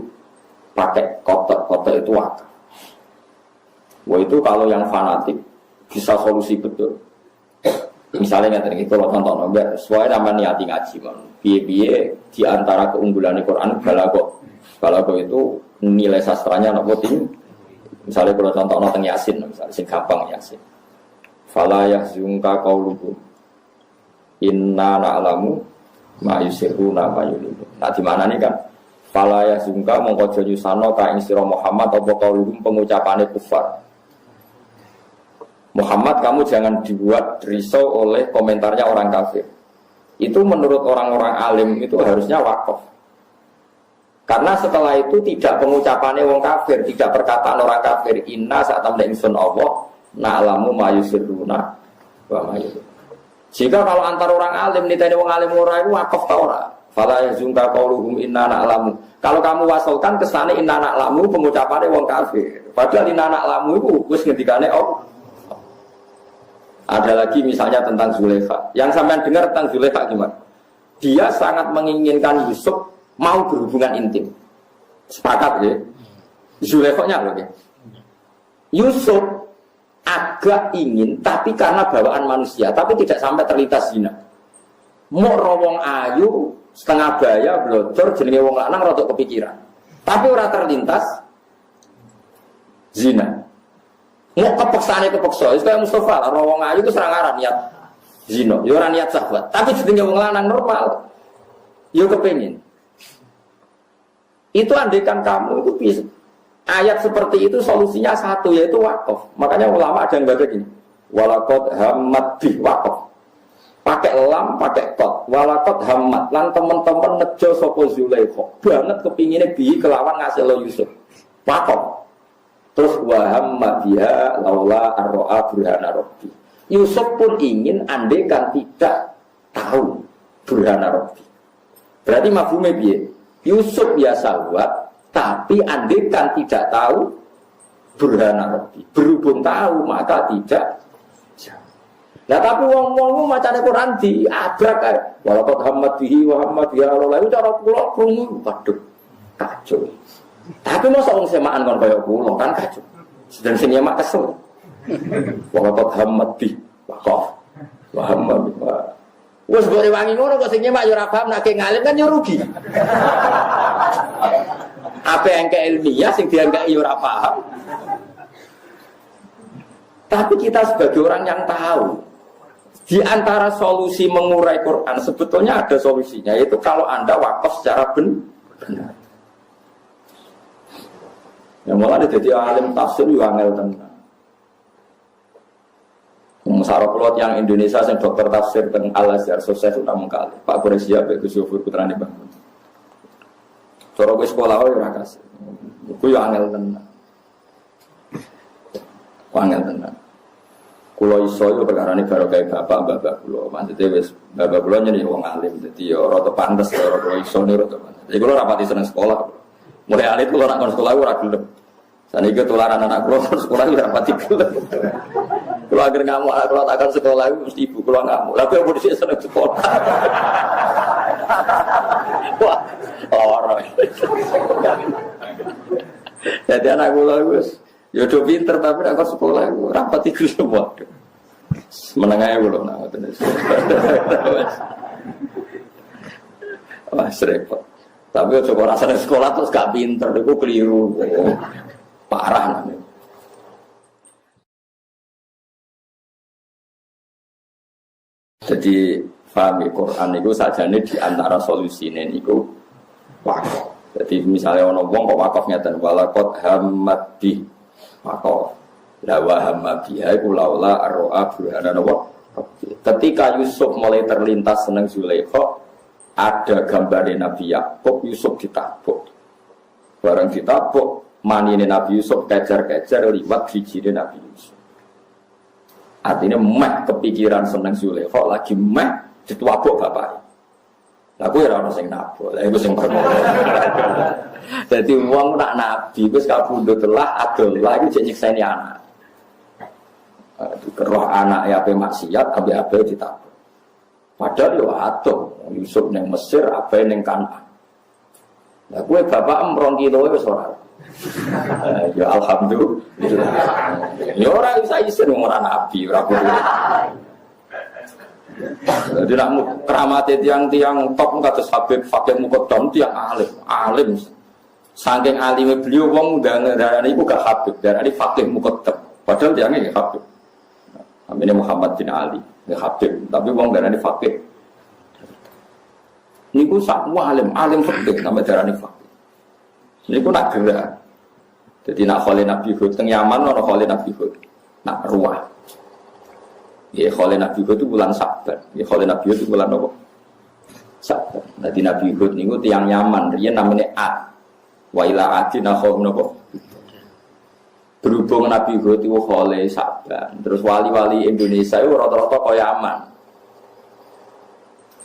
pakai kotak-kotak itu wakaf. Wah itu kalau yang fanatik bisa solusi betul. Misalnya nggak tadi kalau tonton nomor, sesuai nama niati ngaji man. Biye di antara keunggulan Quran balago itu nilai sastranya nopo tinggi. Misalnya kalau contoh nonton Yasin, misalnya sing gampang Yasin. Fala yahzunka qauluhum inna na'lamu ma yusiruna ma yulinu. Nah di mana nih kan? Fala yahzunka mongko aja nyusano ka ing sira Muhammad apa qauluhum pengucapane kufar. Muhammad kamu jangan dibuat risau oleh komentarnya orang kafir. Itu menurut orang-orang alim itu harusnya wakaf. Karena setelah itu tidak pengucapannya wong kafir, tidak perkataan orang kafir. Inna saat tamda insun Allah na'lamu ma yusiruna wa ma yulinu. Jika kalau antar orang alim niteni wong alim ora iku wakaf ta ora? Fala yazunka qauluhum inna na'lamu. Kalau kamu wasolkan kesane inna na'lamu pengucapane wong kafir. Padahal inna na'lamu itu wis ngendikane Allah. Ada lagi misalnya tentang Zulaikha. Yang sampean dengar tentang Zulaikha gimana? Dia sangat menginginkan Yusuf mau berhubungan intim. Sepakat ya? Zulaikha-nya loh ya. Yusuf agak ingin, tapi karena bawaan manusia, tapi tidak sampai terlintas zina. Mau rawong ayu, setengah baya, blodor, jenenge wong lanang rotok kepikiran. Tapi ora terlintas zina. Mau kepeksaannya kepeksa, itu kayak Mustafa, rawong ayu itu serangaran niat zina, ya orang niat sahabat. Tapi jenenge wong lanang normal, ya kepengin. Itu andaikan kamu itu bisa. Ayat seperti itu solusinya satu yaitu wakaf. Makanya ulama ada yang baca gini. Walaqad hammat bi wakaf. Pakai lam, pakai kot. Walaqad hammat. Lan teman-teman nejo sapa Zulaikha. Banget kepinginnya bi kelawan ngasih lo Yusuf. Wakaf. Terus wahamma biha laula arro'a burhana rabbi. Yusuf pun ingin andekan tidak tahu burhana rabbi. Berarti mafhume piye? Yusuf ya sahabat, tapi andekan tidak tahu burhana rabbi. Berhubung tahu maka tidak. Nah tapi wong-wong macane Quran diabrak kae. Walaqad hammat bihi wa hamma biha laula cara kula krungu waduh kacau. Tapi mosok wong semaan kon kaya kula kan kacau. Sedang sing nyemak kesel. Walaqad hammat bihi wa hamma biha. Wes gore wangi ngono kok sing nyemak yo ora paham nek ngalim kan yo rugi. Apa yang ke ilmiah sing dianggap yo ora paham. Tapi kita sebagai orang yang tahu di antara solusi mengurai Quran sebetulnya ada solusinya, yaitu kalau Anda wakaf secara benar. Yang malah jadi alim tafsir juga angel tenang. Sarap lot yang Indonesia yang dokter tafsir tentang Al-Azhar sukses sudah mengkali. Pak Quraisy Abe Gus Yufur putrane bangun. Cara ke sekolah ora kasih. Ku yo angel tenang. Angel tenang. Kulo iso yo perkarane karo gawe bapak kulo. Maksudnya wis bapak kulo nyeneni wong alim dadi yo rada pantes karo kulo iso ne rada pantes. Jadi kulo rapati seneng sekolah. Mulai alit kulo nak kon sekolah ora gelem. Saniki tularan anak kulo sekolah ora rapati gelem. Kulo agar ngamuk kulo takkan sekolah mesti ibu kulo ngamuk. Lah kok mesti seneng sekolah. Wah, ora. Jadi anak kulo wis ya udah pinter tapi aku sekolah aku rapat itu semua menengahnya belum nama tenis wah repot tapi coba rasanya sekolah terus gak pinter itu keliru parah namanya. Jadi pahami Quran itu saja nih diantara solusinya itu wakaf. Jadi misalnya orang wong kok wakafnya dan walakot hamad di wakaf lawa hamma biha iku laula arro'a burhana nawa. Ketika Yusuf mulai terlintas seneng Zulaikha, ada gambarnya Nabi Yakub, Yusuf ditabuk. Barang ditabuk, manine Nabi Yusuf kejar-kejar liwat hijine Nabi Yusuf. Artinya meh kepikiran seneng Zulaikha lagi meh dituabuk bapak. Lah kuwi ora ono sing nabuk. Lah iku sing perkara. Dadi wong nak nabi wis kabundut telah adol lagi jek nyekseni anak. Roh anak ya ape maksiat ape ditabuk. Padahal yo adoh Yusuf ning Mesir ape ning Kanaan. Lah kuwi bapak 2 kilo wis ora. Ya alhamdulillah. Ya ora bisa isin ora nabi ora boleh. Jadi nak keramate tiang-tiang top kados Habib Fakih Muqaddam tiang alim. Saking alime beliau wong darane iku gak Habib, darane Fakih Muqaddam. Padahal tiange ya Habib. Namanya Muhammad bin Ali, ya Habib, tapi wong darane Fakih. Niku sak alim fikih namanya darane Fakih. Niku nak gerak. Jadi nak khole Nabi Hud teng Yaman ana khole Nabi Hud. Nak ruah. Ya khole Nabi Hud itu bulan Saban. Ya khole Nabi Hud itu bulan apa? Saban. Jadi Nabi Hud niku tiyang Yaman, riyen namanya Ad. Wa ila adina khawm napa? Berhubung Nabi Hud itu khole Saban. Terus wali-wali Indonesia itu rata-rata kaya Yaman.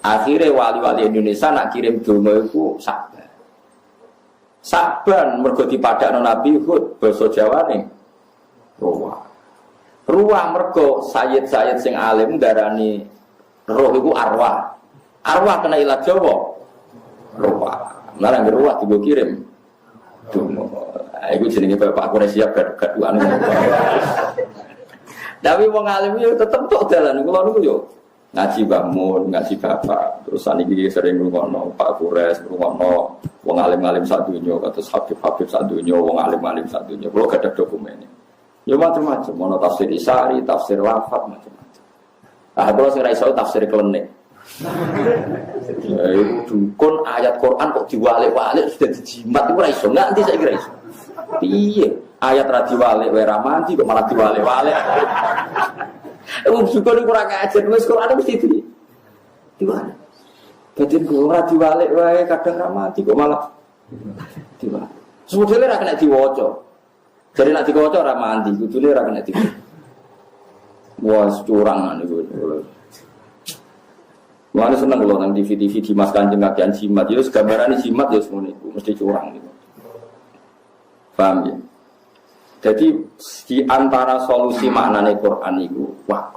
Akhirnya wali-wali Indonesia nak kirim donga iku Saban. Saban mergo dipadakno Nabi Hud basa Jawane Ruah. Ruah mergo sayyid-sayyid sing alim darani roh iku arwah. Arwah kena ilat Jawa. Ruah. Lah nang ruah digo kirim. Dungo. Iku jenenge Bapak Quraisy gaduhan. Tapi wong alim yo tetep tok dalan kula niku yo ngaji bangun, ngaji bapak. Terus saniki sering ngrungokno Pak Quraisy, ngrungokno wong alim-alim sak donya kados Habib-habib sak donya, wong alim-alim sak donya. Kula gadah dokumennya. Ya macam-macam, ono tafsir Isari, tafsir Lafat, macam-macam. Ah, kalau saya iso tafsir klenik. Dukun ayat Quran kok diwalik-walik sudah dijimat itu ora iso, nganti saya kira iso. Piye? Ayat ra diwalik wae ra mandi kok malah diwalik-walik. Wong dukun ora kajen wis Quran mesti diwalik. Dadi ora diwalik wae kadang ra mandi kok malah diwalik. Sebetulnya ra kena diwaca. Jadi nak dikoco ora mandi, kudune ora kena tidur. Wah, curangan itu. Mana seneng kalau nang TV di Mas Kanjeng kagian jimat, ya gambaran jimat ya semuanya itu mesti curang gitu. Paham ya? Jadi di antara solusi maknane Quran itu, wah,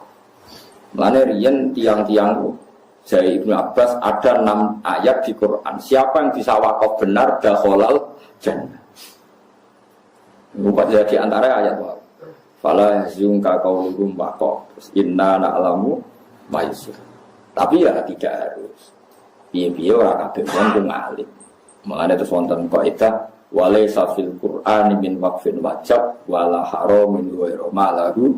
mana riyen tiang-tiang Jai Ibnu Abbas ada 6 ayat di Quran. Siapa yang bisa wakaf benar dakhalal jannah. Bukan di antara ayat wah. Fala yahzunka qauluhum waqaf. Inna na'lamu ma yusir. Tapi ya tidak harus. Piye-piye ora kabeh wong ngalim. Mangane terus wonten kaidah walaysa fil Qur'ani min waqfin wajib wala haramin ghairu malahu.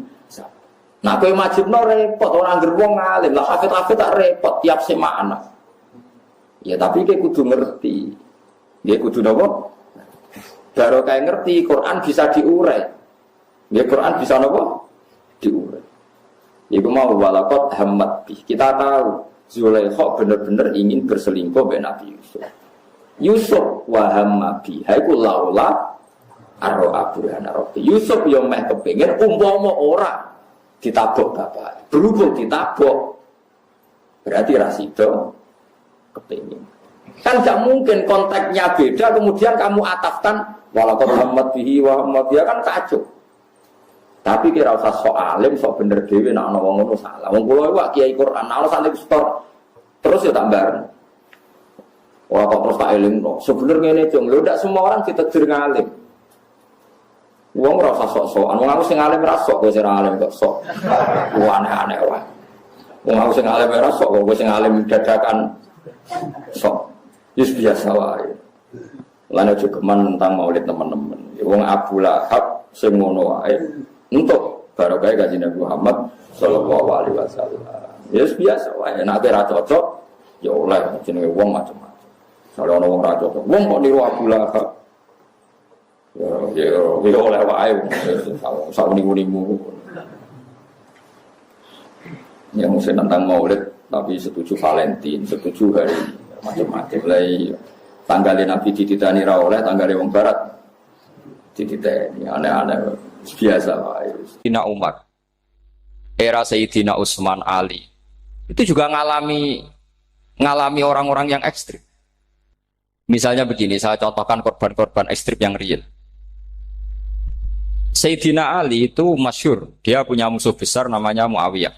Nah kowe wajibno repot ora ngger wong ngalim. Lah hafid-hafid tak repot tiap semana. Ya tapi kowe kudu ngerti. Nggih kudu napa? Baru kayak ngerti Quran bisa diurai. Nggih Quran bisa napa? Diurai. Iku mau walakot hamad. Kita tahu Zulaikha benar-benar ingin berselingkuh dengan Nabi Yusuf. Yusuf waham biha iku laula arro'a burhana rabbi. Yusuf yang meh kepengin umpama ora ditabok bapak. Berhubung ditabok berarti rasido kepengin. Kan gak mungkin konteksnya beda kemudian kamu atafkan walakot hamad bihi wa hamad biha kan kacau. Tapi kira usah sok alim, sok bener dhewe nek ana wong ngono salah. Wong kula iku kiai Quran, ana santri stor. Terus ya tak bareng. Ora kok terus tak elingno. Sebenarnya ngene, Jong. Lho ndak semua orang ditedir ngalim. Wong ora usah sok-sokan. Wong aku sing alim ra sok, kowe sing alim kok sok. Aneh-aneh wae. Wong aku sing alim ra sok, kowe sing alim dadakan sok. Wis biasa wae. Lan aja geman tentang maulid teman-teman. Wong Abu Lahab sing ngono wae. Untuk barokah Kanjeng Nabi Muhammad sallallahu alaihi wasallam. Ya biasa wae nek ora cocok ya oleh jenenge wong macam-macam. Kalau ana wong ra cocok, wong kok niru Abu Lahab. Ya oleh wae sak niku-niku. Ya mesti tentang maulid tapi setuju Valentine, setuju hari macam-macam lah. Tanggalnya Nabi dititani ra oleh, tanggalnya wong barat dititani aneh-aneh. Biasa Pak. Sayyidina Umar, era Sayyidina Utsman, Ali, itu juga ngalami orang-orang yang ekstrim. Misalnya begini, saya contohkan korban-korban ekstrim yang real. Sayyidina Ali itu masyhur, dia punya musuh besar namanya Muawiyah.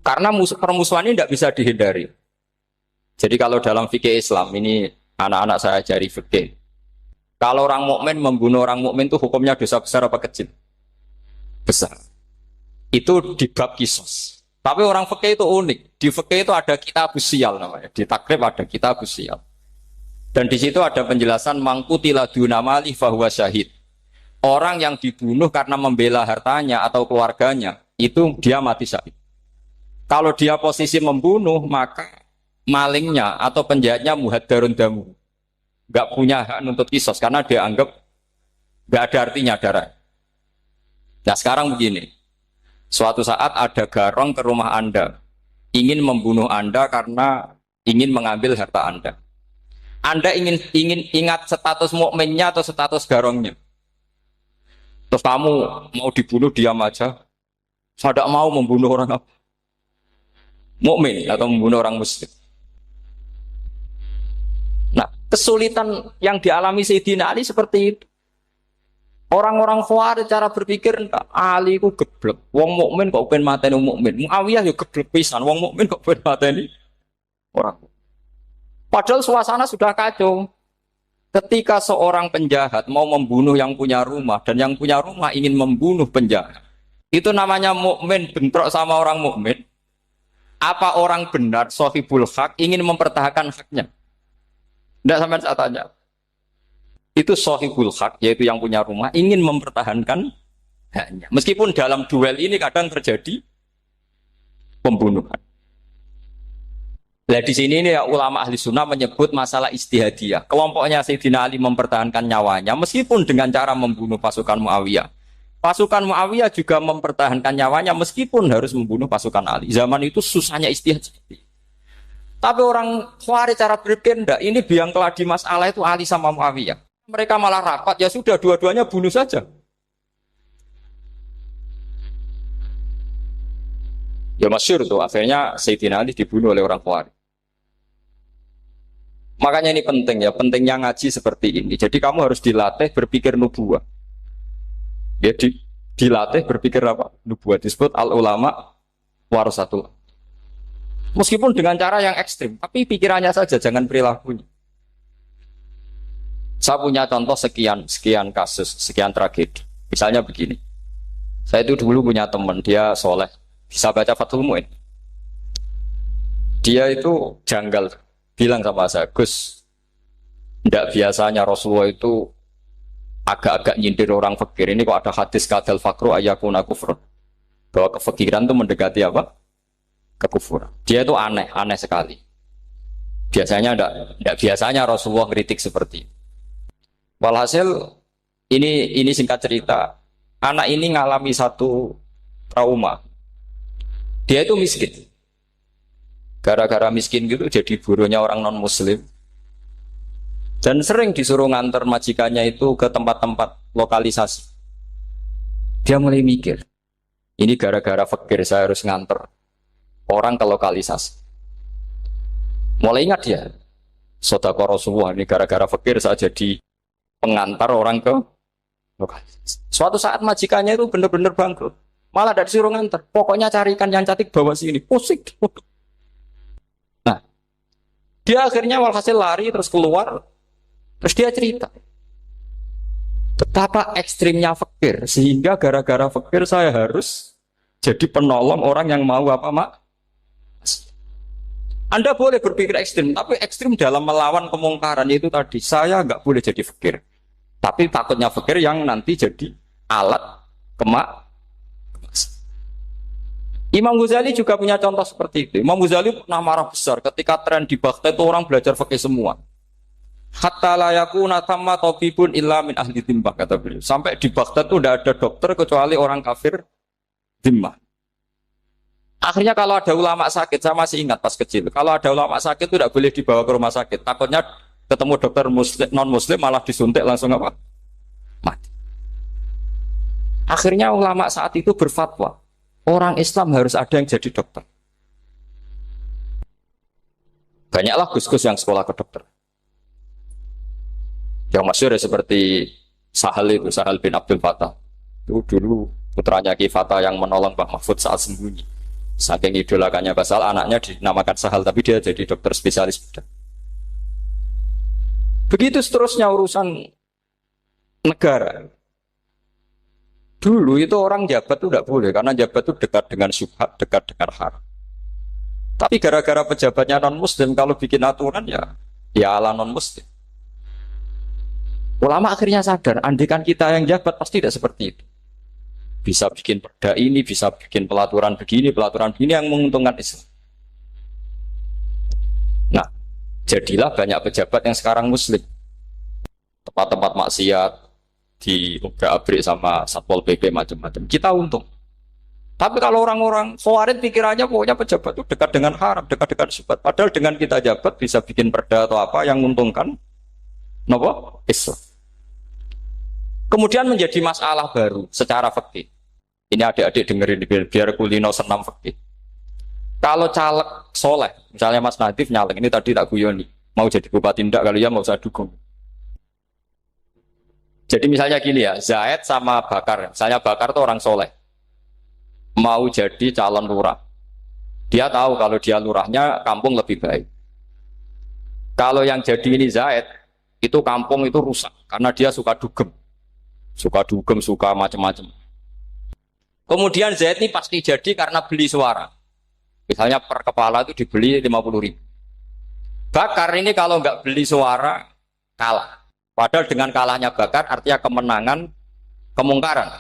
Karena permusuhan ini tidak bisa dihindari. Jadi kalau dalam fikih Islam, ini anak-anak saya ajari fikih. Kalau orang mukmin membunuh orang mukmin itu hukumnya dosa besar apa kecil? Besar. Itu di bab kisos. Tapi orang fikih itu unik. Di fikih itu ada kitabus siyal namanya. Di takrib ada kitabus siyal. Dan di situ ada penjelasan mangkutila duna mali fahuwa syahid. Orang yang dibunuh karena membela hartanya atau keluarganya, itu dia mati syahid. Kalau dia posisi membunuh, maka malingnya atau penjahatnya muhaddarun damu. Gak punya hak nuntut kisos karena dia anggap gak ada artinya darah. Nah sekarang begini, suatu saat ada garong ke rumah Anda, ingin membunuh Anda karena ingin mengambil harta Anda. Anda ingin ingat status mukminnya atau status garongnya. Terus kamu mau dibunuh diam aja. Saya tidak mau membunuh orang mukmin atau membunuh orang muslim. Nah, kesulitan yang dialami Sayyidina Ali seperti itu. Orang-orang Khawarij cara berpikir Ali ku geblek. Wong mukmin kok pengen mateni wong mukmin. Muawiyah ya geblek pisan. Wong mukmin kok pengen mateni orang. Padahal suasana sudah kacau. Ketika seorang penjahat mau membunuh yang punya rumah dan yang punya rumah ingin membunuh penjahat. Itu namanya mukmin bentrok sama orang mukmin. Apa orang benar sahibul hak ingin mempertahankan haknya? Tidak sampai saya tanya. Itu sahibul hak, yaitu yang punya rumah, ingin mempertahankan haknya. Meskipun dalam duel ini kadang terjadi pembunuhan. Nah di sini ini ya, ulama ahli sunnah menyebut masalah istihadiyah. Kelompoknya Sayyidina Ali mempertahankan nyawanya, meskipun dengan cara membunuh pasukan Muawiyah. Pasukan Muawiyah juga mempertahankan nyawanya, meskipun harus membunuh pasukan Ali. Zaman itu susahnya istihad. Tapi orang Khawarij cara berpikir enggak, ini biang keladi masalah itu Ali sama Muawiyah. mereka malah rapat, ya sudah dua-duanya bunuh saja. Ya masyhur tuh, akhirnya Sayyidina Ali dibunuh oleh orang Khawarij. Makanya ini penting ya, pentingnya ngaji seperti ini. Jadi kamu harus dilatih berpikir nubuwah. Ya dilatih berpikir apa? Nubuwah disebut al-ulama warasatul. Meskipun dengan cara yang ekstrim, tapi pikirannya saja, jangan perilakunya. Saya punya contoh sekian kasus, sekian tragedi. Misalnya begini. Saya itu dulu punya teman, dia soleh, bisa baca Fathul Mu'in. Dia itu janggal, bilang sama saya, Gus, tidak biasanya Rasulullah itu agak-agak nyindir orang fakir. Ini kok ada hadis kadal fakru ayakuna kufrun, bahwa kefakiran itu mendekati apa? Kekufuran. Dia itu aneh sekali. Biasanya tidak biasanya Rasulullah kritik seperti itu. Walhasil ini singkat cerita, anak ini ngalami satu trauma. Dia itu miskin. Gara-gara miskin gitu jadi buruhnya orang non muslim. Dan sering disuruh nganter majikannya itu ke tempat-tempat lokalisasi. Dia mulai mikir, ini gara-gara fakir saya harus nganter orang ke lokalisasi. Mulai ingat dia, Sodaqah Rasulullah, ini gara-gara fakir saya jadi pengantar orang ke lokalisasi. Suatu saat majikannya itu benar-benar bangkrut, malah tidak disuruh nganter. Pokoknya carikan yang cantik bawa sini, pusing. Nah, dia akhirnya walhasil lari terus keluar, terus dia cerita betapa ekstrimnya fakir, sehingga gara-gara fakir saya harus jadi penolong orang yang mau apa mak. Anda boleh berpikir ekstrim, tapi ekstrim dalam melawan kemungkaran itu tadi. Saya nggak boleh jadi fakir, tapi takutnya fakir yang nanti jadi alat kemak. Imam Ghazali juga punya contoh seperti itu. Imam Ghazali pernah marah besar ketika tren di Baghdad itu orang belajar fikih semua. Hatta la yakuna thamma tabibun illa min ahli dhimmah, kata beliau. Sampai di Baghdad itu tidak ada dokter kecuali orang kafir dhimmah. Akhirnya kalau ada ulama sakit, saya masih ingat pas kecil, kalau ada ulama sakit itu tidak boleh dibawa ke rumah sakit. Takutnya ketemu dokter muslim, non muslim malah disuntik langsung apa? Mati. Akhirnya ulama saat itu berfatwa, orang Islam harus ada yang jadi dokter. Banyaklah gus-gus yang sekolah ke dokter. Yang masyhur ya seperti Sahal bin Abdul Fattah. Itu dulu putranya Ki Fattah yang menolong Pak Mahfud saat sembunyi. Saking idolakannya Basal, anaknya dinamakan Sahal, tapi dia jadi dokter spesialis bedah. Begitu seterusnya urusan negara. Dulu itu orang jabat itu tidak boleh, karena jabat itu dekat dengan syubhat, dekat dengan haram. Tapi gara-gara pejabatnya non-muslim, kalau bikin aturan ya ala non-muslim. Ulama akhirnya sadar, andikan kita yang jabat pasti tidak seperti itu. Bisa bikin perda ini, bisa bikin pelaturan begini yang menguntungkan Islam. Nah, jadilah banyak pejabat yang sekarang muslim. Tempat-tempat maksiat diobrak-abrik sama Satpol PP macam-macam. Kita untung. Tapi kalau orang-orang Khawarij pikirannya pokoknya pejabat itu dekat dengan haram, dekat dengan syubhat. Padahal dengan kita jabat bisa bikin perda atau apa yang menguntungkan Islam. Kemudian menjadi masalah baru secara fikih. Ini adik-adik dengerin biar kulino senam fikih. Kalau caleg soleh, misalnya Mas Nadif nyalek, ini tadi tak guyoni, mau jadi bupati ndak, kalau ya mau saya dukung. Jadi misalnya gini ya, Zaid sama Bakar, misalnya Bakar itu orang soleh, mau jadi calon lurah. Dia tahu kalau dia lurahnya kampung lebih baik. Kalau yang jadi ini Zaid, itu kampung itu rusak, karena dia suka dugem, suka macam-macam. Kemudian Zaid ini pasti jadi karena beli suara. Misalnya per kepala itu dibeli 50.000. Bakar ini kalau nggak beli suara kalah. Padahal dengan kalahnya Bakar artinya kemenangan kemungkaran.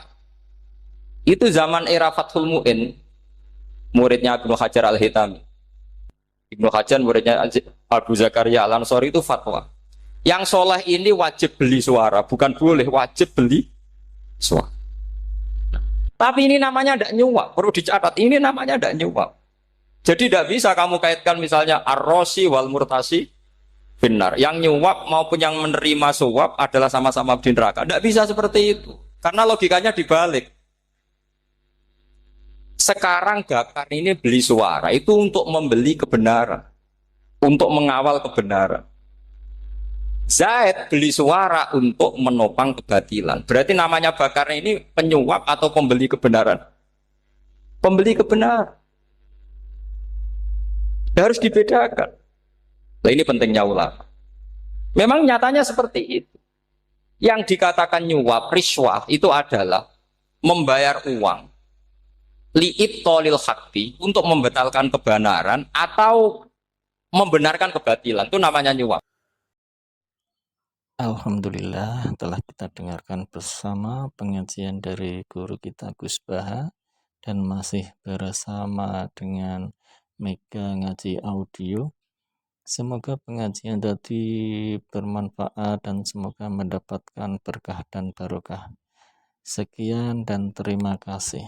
Itu zaman era Fathul Mu'in, muridnya Ibnu Hajar Al-Hitami. Ibnu Hajar muridnya Abu Zakaria Al-Ansori itu fatwa. Yang soleh ini wajib beli suara, bukan boleh, wajib beli suara. Tapi ini namanya tidak nyuap, perlu dicatat. Ini namanya tidak nyuap. Jadi tidak bisa kamu kaitkan misalnya ar-rosi wal murtasi benar. Yang nyuap maupun yang menerima suap adalah sama-sama di neraka. Tidak bisa seperti itu. Karena logikanya dibalik. Sekarang Bakar ini beli suara itu untuk membeli kebenaran, untuk mengawal kebenaran. Zaid beli suara untuk menopang kebatilan. Berarti namanya Bakar ini penyuap atau pembeli kebenaran? Pembeli kebenaran. Harus dibedakan. Nah, ini pentingnya ulama. Memang nyatanya seperti itu. Yang dikatakan nyuap, riswah itu adalah membayar uang li'ib tolil hakti untuk membatalkan kebenaran atau membenarkan kebatilan. Itu namanya nyuap. Alhamdulillah telah kita dengarkan bersama pengajian dari guru kita Gus Baha dan masih bersama dengan Mega Ngaji Audio. Semoga pengajian tadi bermanfaat dan semoga mendapatkan berkah dan barokah. Sekian dan terima kasih.